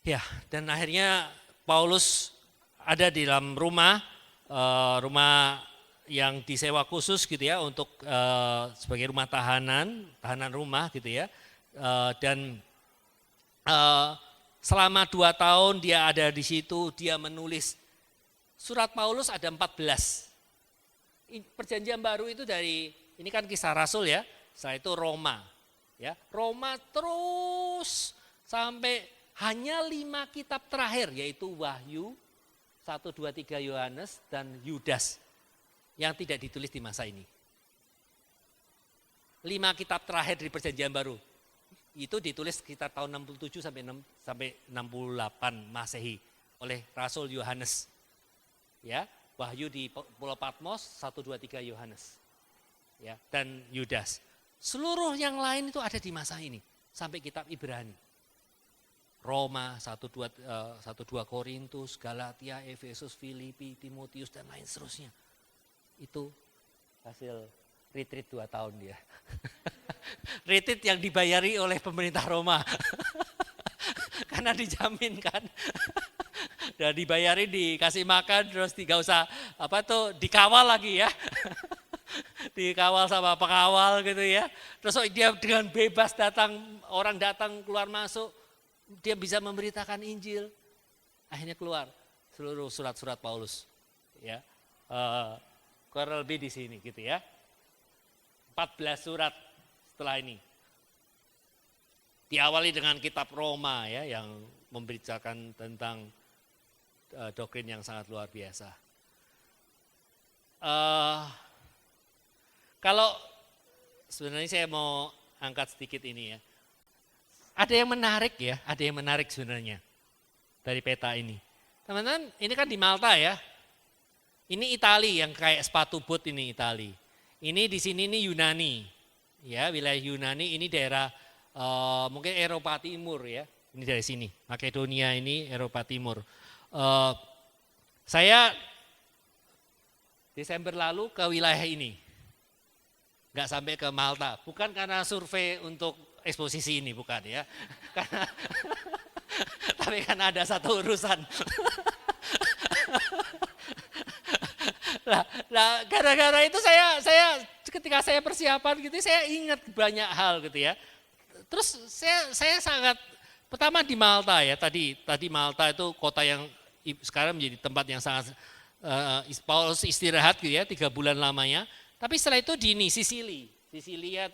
Ya, dan akhirnya Paulus ada di dalam rumah yang disewa khusus gitu ya untuk sebagai rumah tahanan rumah gitu ya. Dan selama 2 tahun dia ada di situ, dia menulis surat Paulus ada 14. Perjanjian baru itu ini kan Kisah Rasul ya, setelah itu Roma. Ya, Roma terus sampai hanya 5 kitab terakhir, yaitu Wahyu, 1, 2, 3 Yohanes, dan Yudas yang tidak ditulis di masa ini. 5 kitab terakhir di perjanjian baru, itu ditulis sekitar tahun 67 sampai 68 Masehi oleh Rasul Yohanes. Ya, Wahyu di Pulau Patmos, 1, 2, 3 Yohanes. Ya, dan Yudas. Seluruh yang lain itu ada di masa ini sampai kitab Ibrani. Roma, 1, 2 Korintus, Galatia, Efesus, Filipi, Timotius dan lain seterusnya. Itu hasil retreat 2 tahun dia. Retreat yang dibayari oleh pemerintah Roma. Karena dijamin kan. Dan dibayari, dikasih makan, terus tidak usah dikawal lagi ya. Dikawal sama pengawal gitu ya. Terus dia dengan bebas orang datang keluar masuk, dia bisa memberitakan Injil. Akhirnya keluar seluruh surat-surat Paulus. Ya. Kurang lebih di sini gitu ya. 14 surat setelah ini. Diawali dengan kitab Roma ya, yang memberitakan tentang doktrin yang sangat luar biasa. Kalau sebenarnya saya mau angkat sedikit ini ya. Ada yang menarik ya, ada yang menarik sebenarnya dari peta ini. Teman-teman, ini kan di Malta ya. Ini Itali yang kayak sepatu boot ini Itali. Ini di sini ini Yunani. Ya, wilayah Yunani ini daerah mungkin Eropa Timur ya. Ini dari sini, Makedonia ini Eropa Timur. Saya Desember lalu ke wilayah ini. Enggak sampai ke Malta, bukan karena survei untuk eksposisi ini, bukan ya. Karena tapi karena ada satu urusan. Nah, gara-gara itu saya ketika saya persiapan gitu, saya ingat banyak hal gitu ya. Terus saya sangat pertama di Malta ya, tadi Malta itu kota yang sekarang menjadi tempat yang sangat Paulus istirahat gitu ya, 3 bulan lamanya. Tapi setelah itu di Sisilia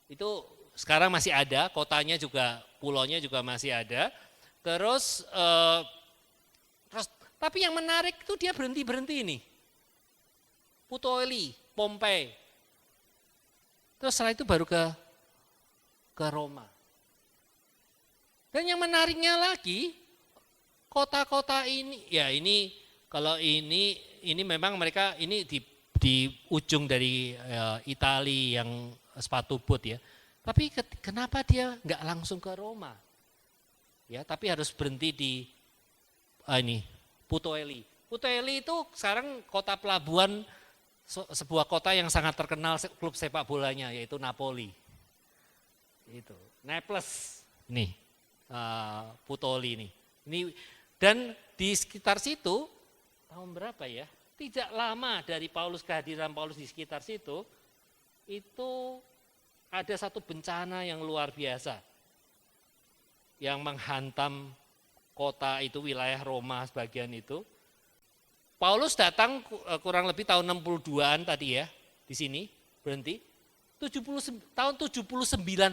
itu sekarang masih ada, kotanya juga, pulaunya juga masih ada. Terus tapi yang menarik itu dia berhenti ini. Puteoli, Pompei. Terus setelah itu baru ke Roma. Dan yang menariknya lagi, kota-kota ini, ya ini kalau ini memang mereka ini di ujung dari Italia yang sepatu boot ya. Tapi kenapa dia enggak langsung ke Roma? Ya, tapi harus berhenti di Puteoli. Puteoli itu sekarang kota pelabuhan sebuah kota yang sangat terkenal klub sepak bolanya yaitu Napoli. Itu, Naples. Nih. Puteoli ini. Dan di sekitar situ tahun berapa ya? Tidak lama dari kehadiran Paulus di sekitar situ, itu ada satu bencana yang luar biasa yang menghantam kota itu, wilayah Roma sebagian itu. Paulus datang kurang lebih tahun 62-an tadi ya, di sini berhenti. Tahun 79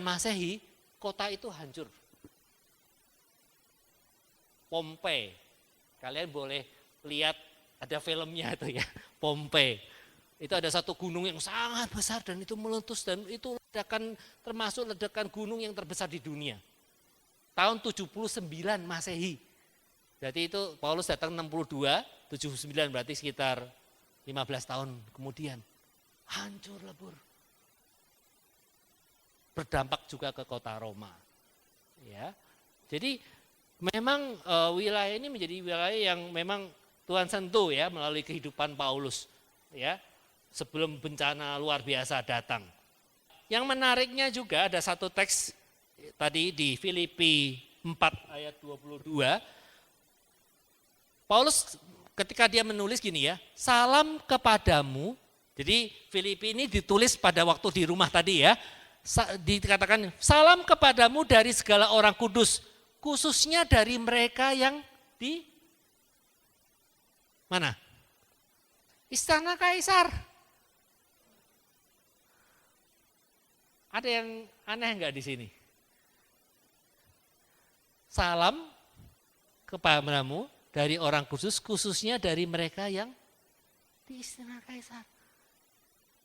Masehi, kota itu hancur. Pompei, kalian boleh lihat ada filmnya itu ya, Pompei. Itu ada satu gunung yang sangat besar dan itu meletus dan itu termasuk ledakan gunung yang terbesar di dunia. Tahun 79 Masehi. Berarti itu Paulus datang 62, 79 berarti sekitar 15 tahun kemudian. Hancur lebur. Berdampak juga ke kota Roma. Ya. Jadi memang wilayah ini menjadi wilayah yang memang Tuhan sentuh ya melalui kehidupan Paulus ya sebelum bencana luar biasa datang. Yang menariknya juga ada satu teks tadi di Filipi 4 ayat 22. Paulus ketika dia menulis gini ya, salam kepadamu. Jadi Filipi ini ditulis pada waktu di rumah tadi ya. Dikatakan salam kepadamu dari segala orang kudus, khususnya dari mereka yang di mana? Istana Kaisar. Ada yang aneh enggak di sini? Salam kepadamu dari orang khusus, khususnya dari mereka yang di Istana Kaisar.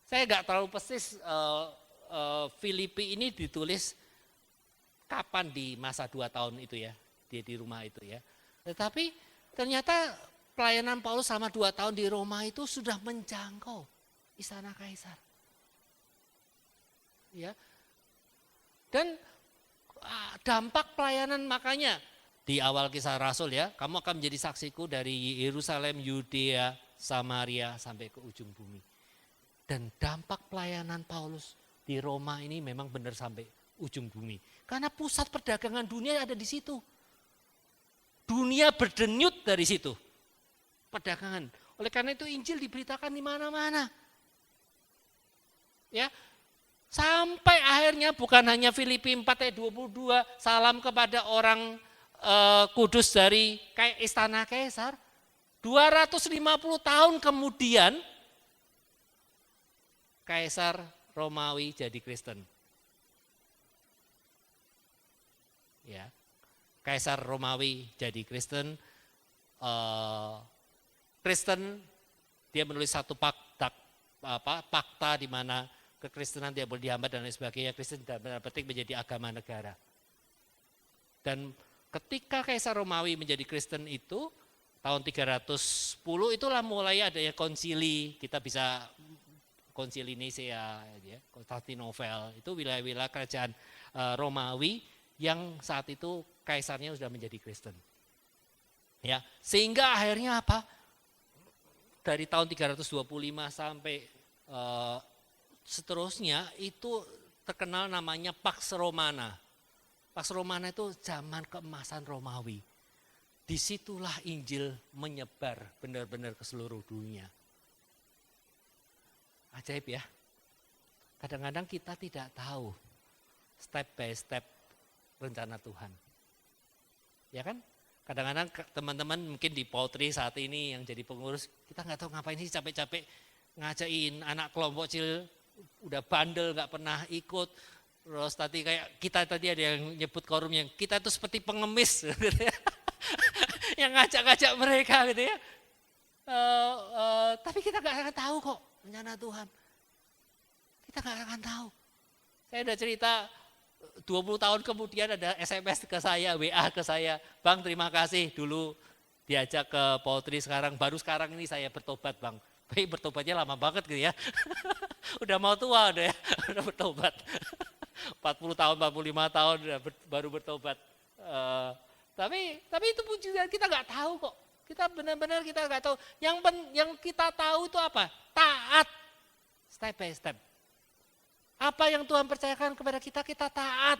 Saya enggak terlalu persis Filipi ini ditulis kapan di masa 2 tahun itu ya, dia di rumah itu ya. Tetapi ternyata pelayanan Paulus selama 2 tahun di Roma itu sudah menjangkau Istana Kaisar. Ya. Dan dampak pelayanan makanya di awal Kisah Rasul ya, kamu akan menjadi saksiku dari Yerusalem, Yudea, Samaria sampai ke ujung bumi. Dan dampak pelayanan Paulus di Roma ini memang benar sampai ujung bumi. Karena pusat perdagangan dunia ada di situ. Dunia berdenyut dari situ. Perdagangan. Oleh karena itu Injil diberitakan di mana-mana. Ya. Sampai akhirnya bukan hanya Filipi 4 ayat 22, salam kepada orang kudus dari istana Kaisar. 250 tahun kemudian Kaisar Romawi jadi Kristen. Ya. Kaisar Romawi jadi Kristen. Kristen dia menulis satu fakta di mana kekristenan tidak boleh dihambat dan lain sebagainya. Kristen dalam petik menjadi agama negara. Dan ketika Kaisar Romawi menjadi Kristen itu tahun 310 itulah mulai adanya konsili. Kita bisa konsili Nicea, ya, Konstantinopel, itu wilayah-wilayah kerajaan Romawi yang saat itu kaisarnya sudah menjadi Kristen. Ya, sehingga akhirnya apa? Dari tahun 325 sampai seterusnya itu terkenal namanya Pax Romana. Pax Romana itu zaman keemasan Romawi. Disitulah Injil menyebar benar-benar ke seluruh dunia. Ajaib ya. Kadang-kadang kita tidak tahu step by step rencana Tuhan. Ya kan? Kadang-kadang teman-teman mungkin di Poultry saat ini yang jadi pengurus, kita nggak tahu ngapain sih capek-capek ngajain anak kelompok kecil udah bandel nggak pernah ikut. Terus tadi kayak kita tadi ada yang nyebut korum yang kita itu seperti pengemis gitu ya. Yang ngajak-ngajak mereka gitu ya. Tapi kita nggak akan tahu kok rencana Tuhan. Kita nggak akan tahu. Saya udah cerita 20 tahun kemudian ada SMS ke saya, WA ke saya, Bang terima kasih dulu diajak ke Poultry baru sekarang ini saya bertobat Bang. Tapi bertobatnya lama banget gitu ya. Udah mau tua udah ya, udah bertobat. 40 tahun, 45 tahun baru bertobat. Tapi itu pun juga kita nggak tahu kok. Kita benar-benar kita nggak tahu. Yang kita tahu itu apa? Taat, step by step. Apa yang Tuhan percayakan kepada kita, kita taat,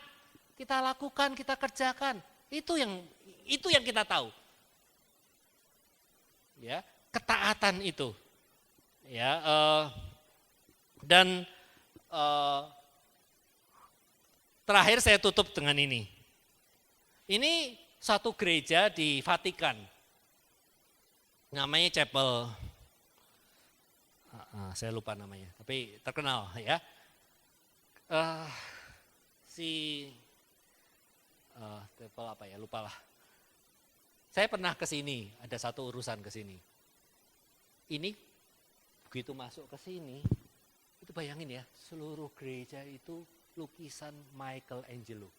kita lakukan, kita kerjakan. Itu yang kita tahu. Ya, ketaatan itu. Ya, dan terakhir saya tutup dengan ini. Ini satu gereja di Vatikan, namanya Chapel, saya lupa namanya, tapi terkenal ya. Chapel apa ya, lupalah. Saya pernah ke sini, ada satu urusan ke sini. Ini begitu masuk ke sini, itu bayangin ya, seluruh gereja itu lukisan Michelangelo.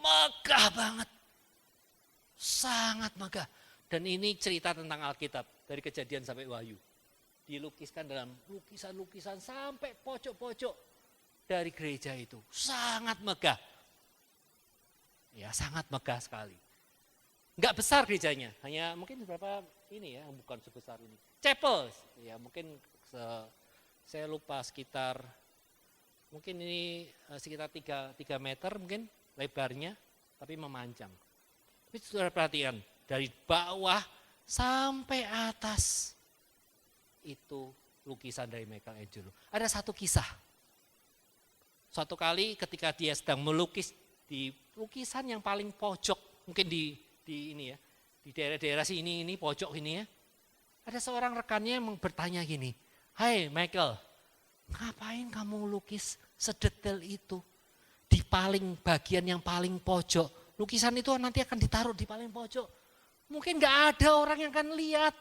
Megah banget, sangat megah. Dan ini cerita tentang Alkitab, dari Kejadian sampai Wahyu. Dilukiskan dalam lukisan-lukisan sampai pojok-pojok dari gereja itu. Sangat megah. Ya, sangat megah sekali. Enggak besar gerejanya, hanya mungkin berapa ini ya, bukan sebesar ini. Chapel, ya mungkin saya lupa sekitar, mungkin ini sekitar 3 meter mungkin lebarnya, tapi memanjang. Tapi sudah perhatian, dari bawah sampai atas itu lukisan dari Michelangelo. Ada satu kisah. Suatu kali ketika dia sedang melukis di lukisan yang paling pojok, mungkin di ini ya, di daerah-daerah sini ini pojok ini ya. Ada seorang rekannya yang bertanya gini, "Hai Michael, ngapain kamu lukis sedetail itu di paling bagian yang paling pojok? Lukisan itu nanti akan ditaruh di paling pojok. Mungkin nggak ada orang yang akan lihat.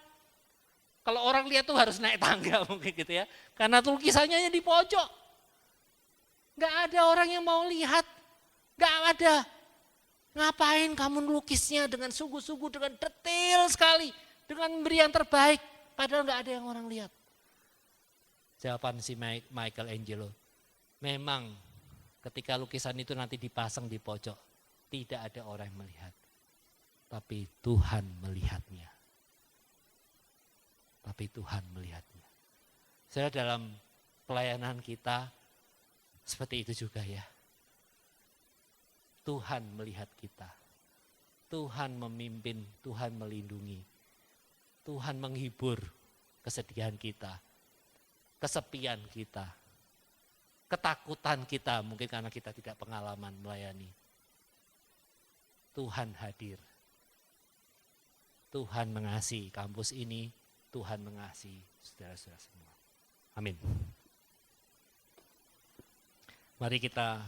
Kalau orang lihat tuh harus naik tangga mungkin gitu ya, karena lukisannya di pojok. Nggak ada orang yang mau lihat, nggak ada. Ngapain kamu lukisnya dengan sungguh-sungguh, dengan detail sekali, dengan beri yang terbaik, padahal nggak ada yang orang lihat." Jawaban si Michelangelo, memang ketika lukisan itu nanti dipasang di pojok, tidak ada orang yang melihat, tapi Tuhan melihatnya. tapi Tuhan melihatnya. Saya dalam pelayanan kita seperti itu juga ya. Tuhan melihat kita. Tuhan memimpin, Tuhan melindungi. Tuhan menghibur kesedihan kita, kesepian kita, ketakutan kita mungkin karena kita tidak pengalaman melayani. Tuhan hadir. Tuhan mengasihi kampus ini, Tuhan mengasihi saudara-saudara semua. Amin. Mari kita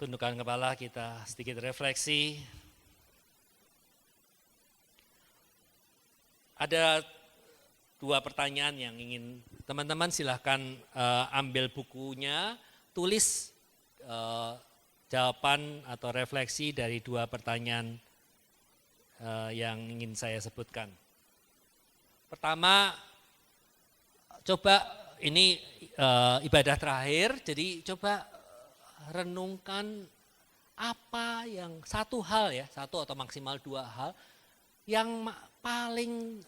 tundukkan kepala, kita sedikit refleksi. Ada 2 pertanyaan yang ingin teman-teman silahkan ambil bukunya, tulis jawaban atau refleksi dari 2 pertanyaan yang ingin saya sebutkan. Pertama, coba ini ibadah terakhir, jadi coba renungkan apa yang satu hal ya, 1 atau maksimal 2 hal yang paling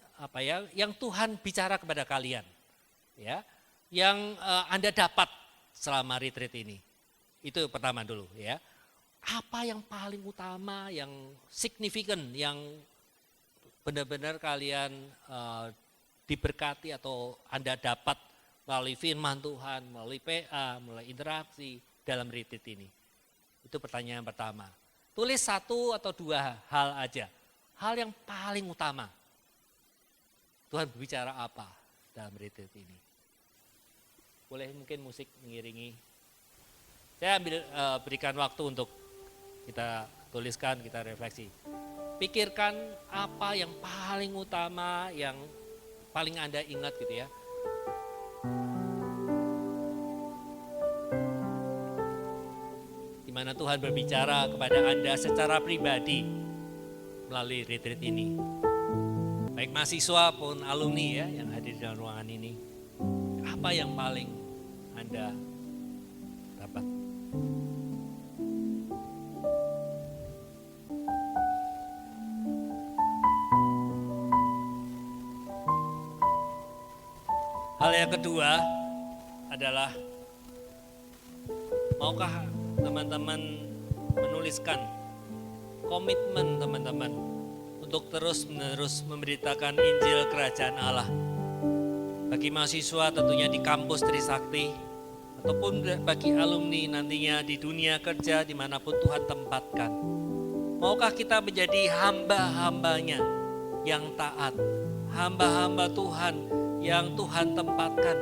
yang Tuhan bicara kepada kalian, ya, yang Anda dapat selama retreat ini. Itu pertama dulu, ya. Apa yang paling utama, yang signifikan, yang benar-benar kalian diberkati atau Anda dapat melalui firman Tuhan, melalui PA, melalui interaksi dalam retreat ini. Itu pertanyaan pertama. Tulis 1 atau 2 hal aja. Hal yang paling utama. Tuhan berbicara apa dalam retreat ini? Boleh mungkin musik mengiringi. Saya berikan waktu untuk kita tuliskan, kita refleksi. Pikirkan apa yang paling utama, yang paling Anda ingat gitu ya. Di mana Tuhan berbicara kepada Anda secara pribadi melalui retreat ini. Baik mahasiswa pun alumni ya yang hadir dalam ruangan ini. Apa yang paling Anda dapat? Hal yang kedua adalah, maukah teman-teman menuliskan komitmen teman-teman untuk terus-menerus memberitakan Injil Kerajaan Allah. Bagi mahasiswa tentunya di kampus Trisakti, ataupun bagi alumni nantinya di dunia kerja dimanapun Tuhan tempatkan. Maukah kita menjadi hamba-hambanya yang taat, hamba-hamba Tuhan yang Tuhan tempatkan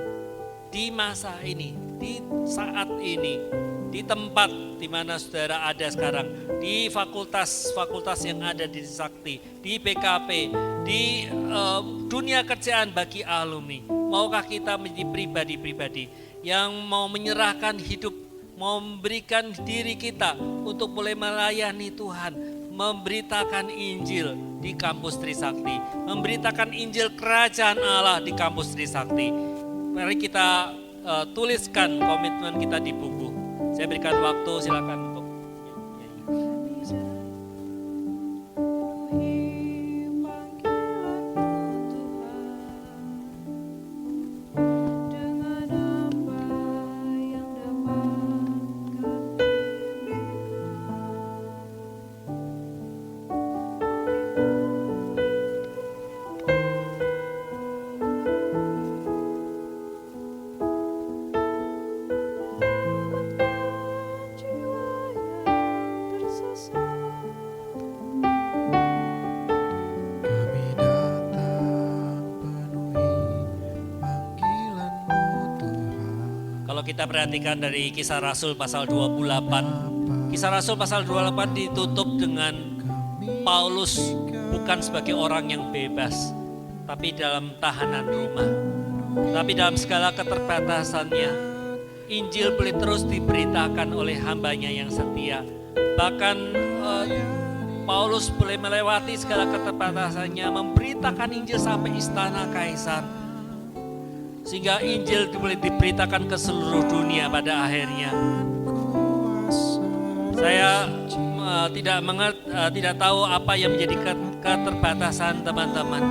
di masa ini, di saat ini, di tempat di mana saudara ada sekarang, di fakultas-fakultas yang ada di Sakti, di PKP, di dunia kerjaan bagi alumni. Maukah kita menjadi pribadi-pribadi yang mau menyerahkan hidup, mau memberikan diri kita untuk boleh melayani Tuhan, memberitakan Injil di kampus Trisakti, memberitakan Injil Kerajaan Allah di kampus Trisakti. Mari kita tuliskan komitmen kita di buku. Saya berikan waktu, silakan untuk kita perhatikan dari Kisah Rasul pasal 28. Kisah Rasul pasal 28 ditutup dengan Paulus bukan sebagai orang yang bebas, tapi dalam tahanan rumah. Tapi dalam segala keterbatasannya, Injil boleh terus diberitakan oleh hambanya yang setia. Bahkan Paulus boleh melewati segala keterbatasannya, memberitakan Injil sampai istana Kaisar. Sehingga Injil boleh diberitakan ke seluruh dunia pada akhirnya. Saya tidak tahu apa yang menjadi keterbatasan teman-teman.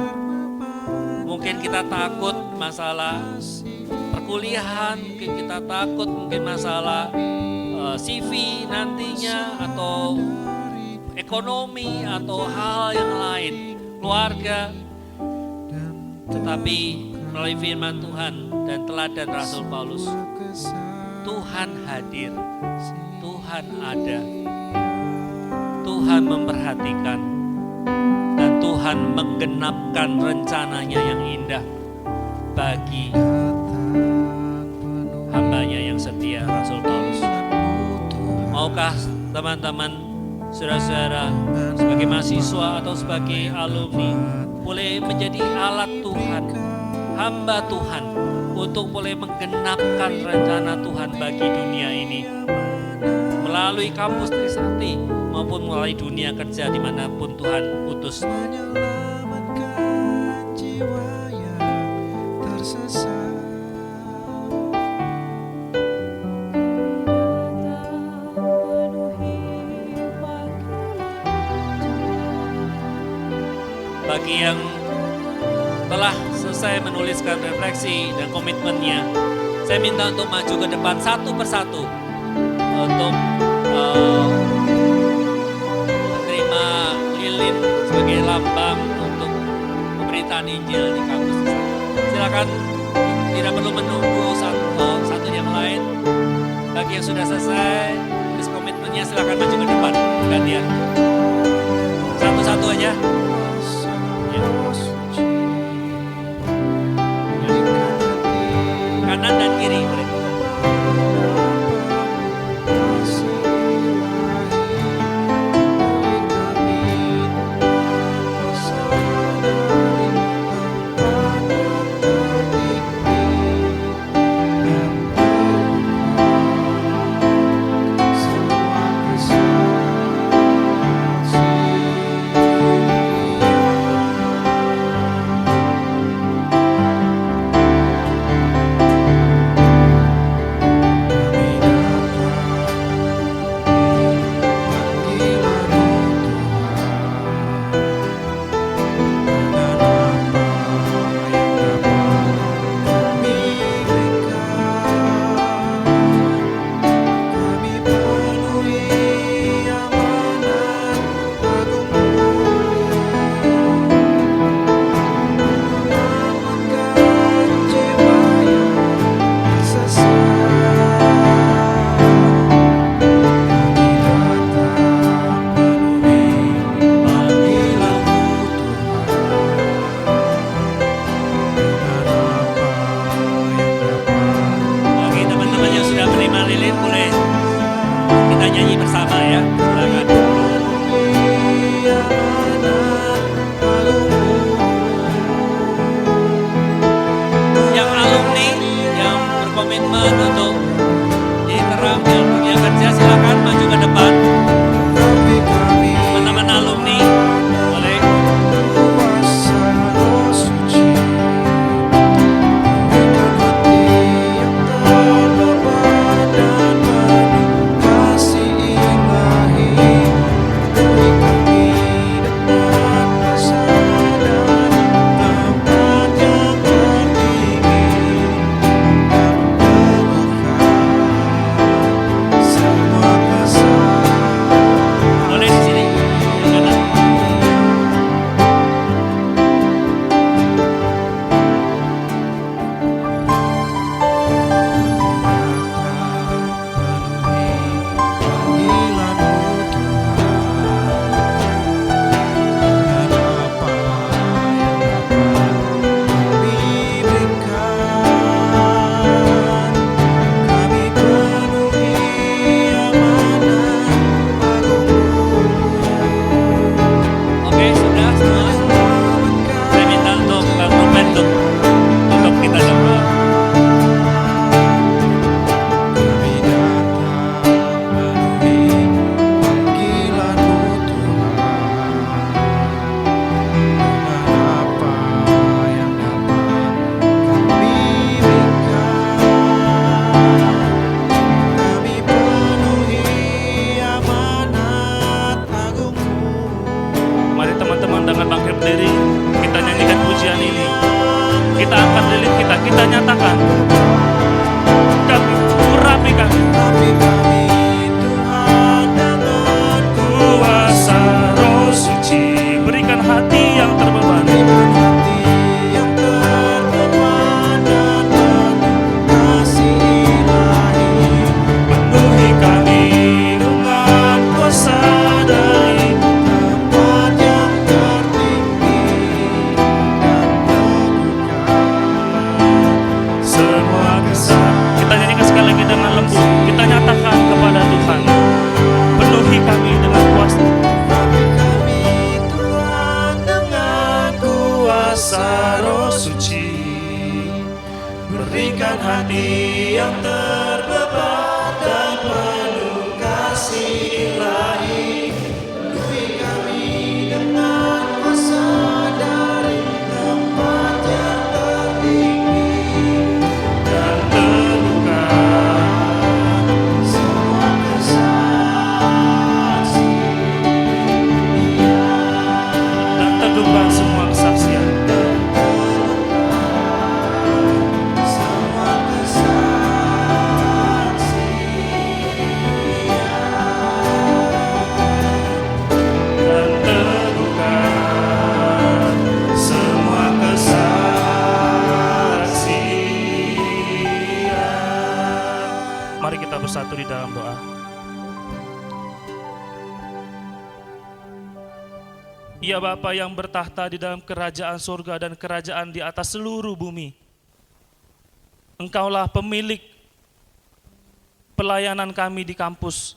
Mungkin kita takut masalah perkuliahan, mungkin kita takut mungkin masalah CV nantinya, atau ekonomi, atau hal yang lain, keluarga. Tetapi melalui firman Tuhan dan teladan Rasul Paulus, Tuhan hadir, Tuhan ada, Tuhan memperhatikan, dan Tuhan menggenapkan rencananya yang indah bagi hambanya yang setia, Rasul Paulus. Maukah teman-teman, saudara-saudara, sebagai mahasiswa atau sebagai alumni, boleh menjadi alat Tuhan, hamba Tuhan, untuk boleh menggenapkan rencana Tuhan bagi dunia ini, melalui kampus Trisakti maupun melalui dunia kerja dimanapun Tuhan utus. Menyelamatkan jiwa yang tersesat. Bagi yang telah selesai menuliskan refleksi dan komitmennya, saya minta untuk maju ke depan satu persatu untuk menerima lilin sebagai lambang untuk pemberitaan Injil di kampus. Silakan, tidak perlu menunggu satu yang lain. Bagi yang sudah selesai tulis komitmennya, silakan maju ke depan gantian. Satu-satu aja. Kanan dan kiri boleh. Kasih ilahi Ya Bapa yang bertahta di dalam kerajaan surga dan kerajaan di atas seluruh bumi. Engkaulah pemilik pelayanan kami di kampus.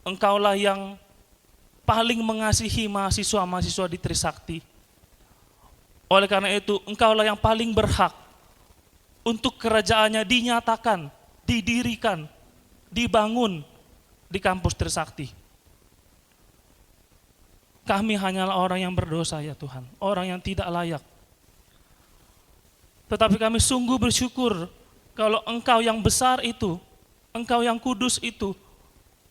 Engkaulah yang paling mengasihi mahasiswa-mahasiswa di Trisakti. Oleh karena itu, Engkaulah yang paling berhak untuk kerajaannya dinyatakan, didirikan, dibangun di kampus Trisakti. Kami hanyalah orang yang berdosa ya Tuhan, orang yang tidak layak. Tetapi kami sungguh bersyukur kalau Engkau yang besar itu, Engkau yang kudus itu,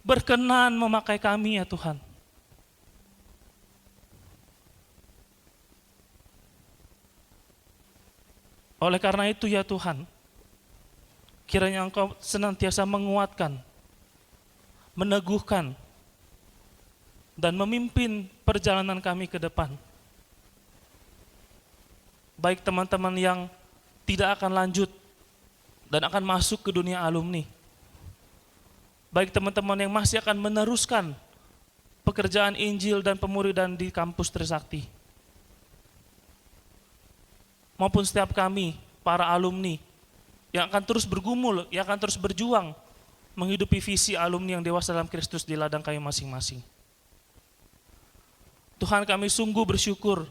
berkenan memakai kami ya Tuhan. Oleh karena itu ya Tuhan, kiranya Engkau senantiasa menguatkan, meneguhkan, dan memimpin perjalanan kami ke depan. Baik teman-teman yang tidak akan lanjut dan akan masuk ke dunia alumni. Baik teman-teman yang masih akan meneruskan pekerjaan Injil dan pemuridan di kampus Trisakti. Maupun setiap kami, para alumni, yang akan terus bergumul, yang akan terus berjuang menghidupi visi alumni yang dewasa dalam Kristus di ladang kami masing-masing. Tuhan, kami sungguh bersyukur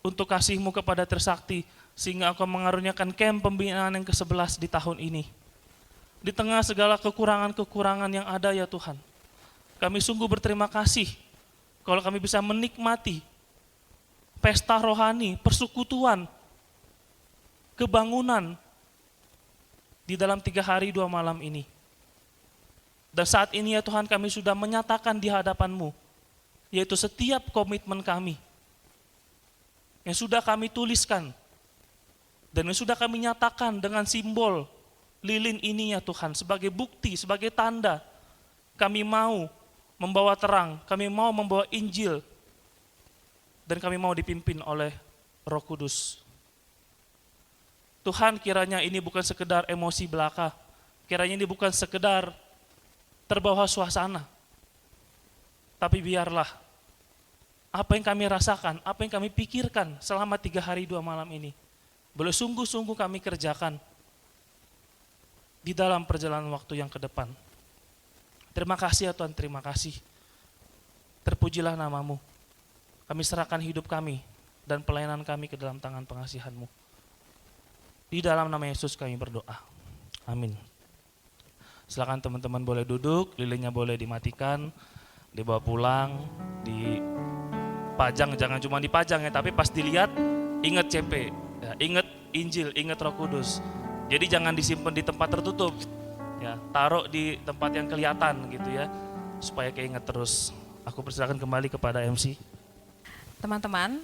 untuk kasih-Mu kepada Trisakti, sehingga Engkau mengaruniakan camp pembinaan yang ke-11 di tahun ini. Di tengah segala kekurangan-kekurangan yang ada ya Tuhan, kami sungguh berterima kasih kalau kami bisa menikmati pesta rohani, persekutuan, kebangunan di dalam 3 hari 2 malam ini. Dan saat ini ya Tuhan, kami sudah menyatakan di hadapan-Mu, yaitu setiap komitmen kami yang sudah kami tuliskan dan yang sudah kami nyatakan dengan simbol lilin ini ya Tuhan, sebagai bukti, sebagai tanda kami mau membawa terang, kami mau membawa Injil, dan kami mau dipimpin oleh Roh Kudus. Tuhan, kiranya ini bukan sekedar emosi belaka, kiranya ini bukan sekedar terbawa suasana, tapi biarlah apa yang kami rasakan, apa yang kami pikirkan selama 3 hari 2 malam ini, boleh sungguh-sungguh kami kerjakan di dalam perjalanan waktu yang ke depan. Terima kasih ya Tuhan, terima kasih. Terpujilah nama-Mu. Kami serahkan hidup kami dan pelayanan kami ke dalam tangan pengasihan-Mu. Di dalam nama Yesus kami berdoa. Amin. Silakan teman-teman boleh duduk, lilinnya boleh dimatikan, dibawa pulang, dipajang, jangan cuma dipajang ya, tapi pas dilihat ingat CP, ya, ingat Injil, ingat Roh Kudus. Jadi jangan disimpan di tempat tertutup, ya, taruh di tempat yang kelihatan gitu ya, supaya keinget terus. Aku persilakan kembali kepada MC. Teman-teman,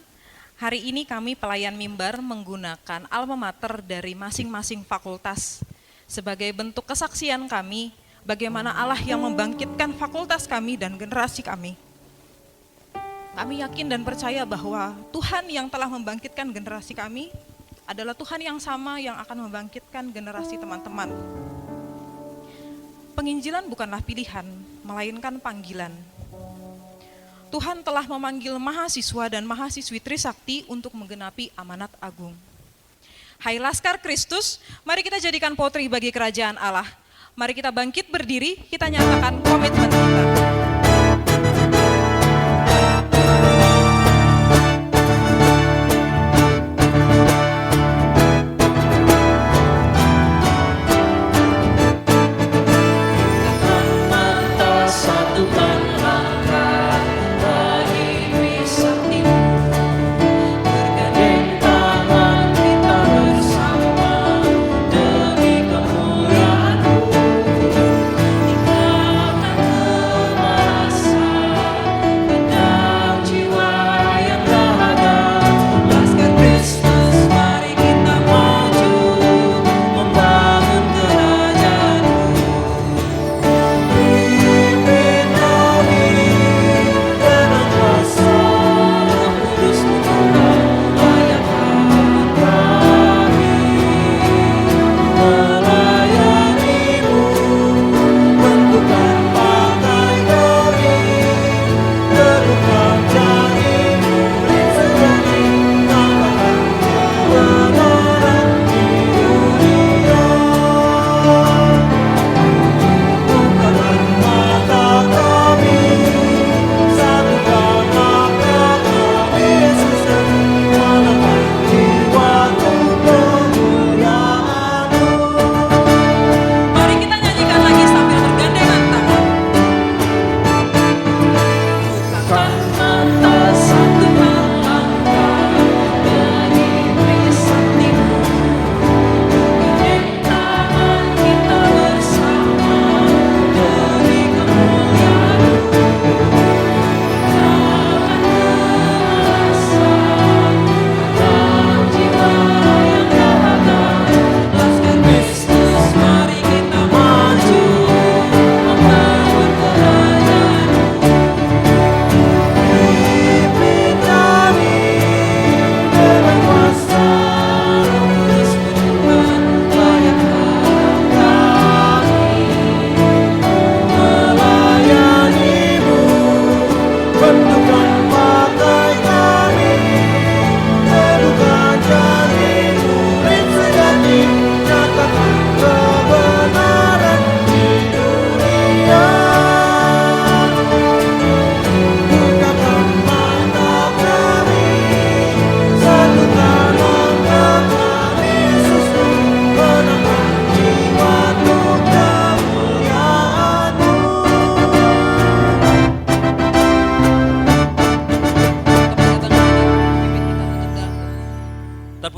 hari ini kami pelayan mimbar menggunakan alma mater dari masing-masing fakultas sebagai bentuk kesaksian kami bagaimana Allah yang membangkitkan fakultas kami dan generasi kami. Kami yakin dan percaya bahwa Tuhan yang telah membangkitkan generasi kami adalah Tuhan yang sama yang akan membangkitkan generasi teman-teman. Penginjilan bukanlah pilihan, melainkan panggilan. Tuhan telah memanggil mahasiswa dan mahasiswi Trisakti untuk menggenapi amanat agung. Hai Laskar Kristus, mari kita jadikan potri bagi kerajaan Allah. Mari kita bangkit berdiri, kita nyatakan komitmen kita. Demi kemuliaan-Mu, tinggalkan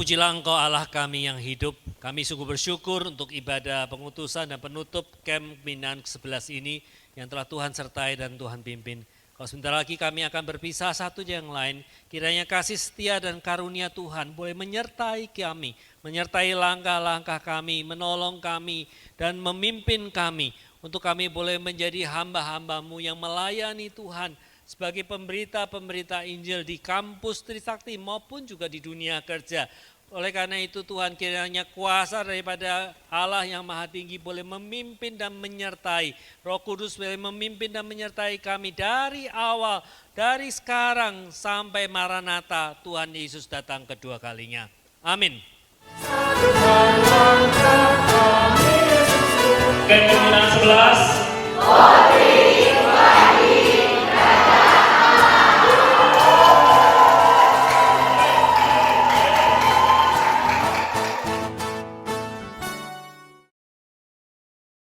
Terpujilah Engkau Allah kami yang hidup. Kami sungguh bersyukur untuk ibadah pengutusan dan penutup camp pembinaan ke-11 ini yang telah Tuhan sertai dan Tuhan pimpin. Kalau sebentar lagi kami akan berpisah satu yang lain, kiranya kasih setia dan karunia Tuhan boleh menyertai kami, menyertai langkah-langkah kami, menolong kami dan memimpin kami. Untuk kami boleh menjadi hamba-hamba-Mu yang melayani Tuhan sebagai pemberita-pemberita Injil di kampus Trisakti maupun juga di dunia kerja. Oleh karena itu Tuhan, kiranya kuasa daripada Allah yang Maha Tinggi boleh memimpin dan menyertai. Roh Kudus boleh memimpin dan menyertai kami dari awal, dari sekarang sampai Maranatha Tuhan Yesus datang kedua kalinya. Amin. Camp pembinaan 11.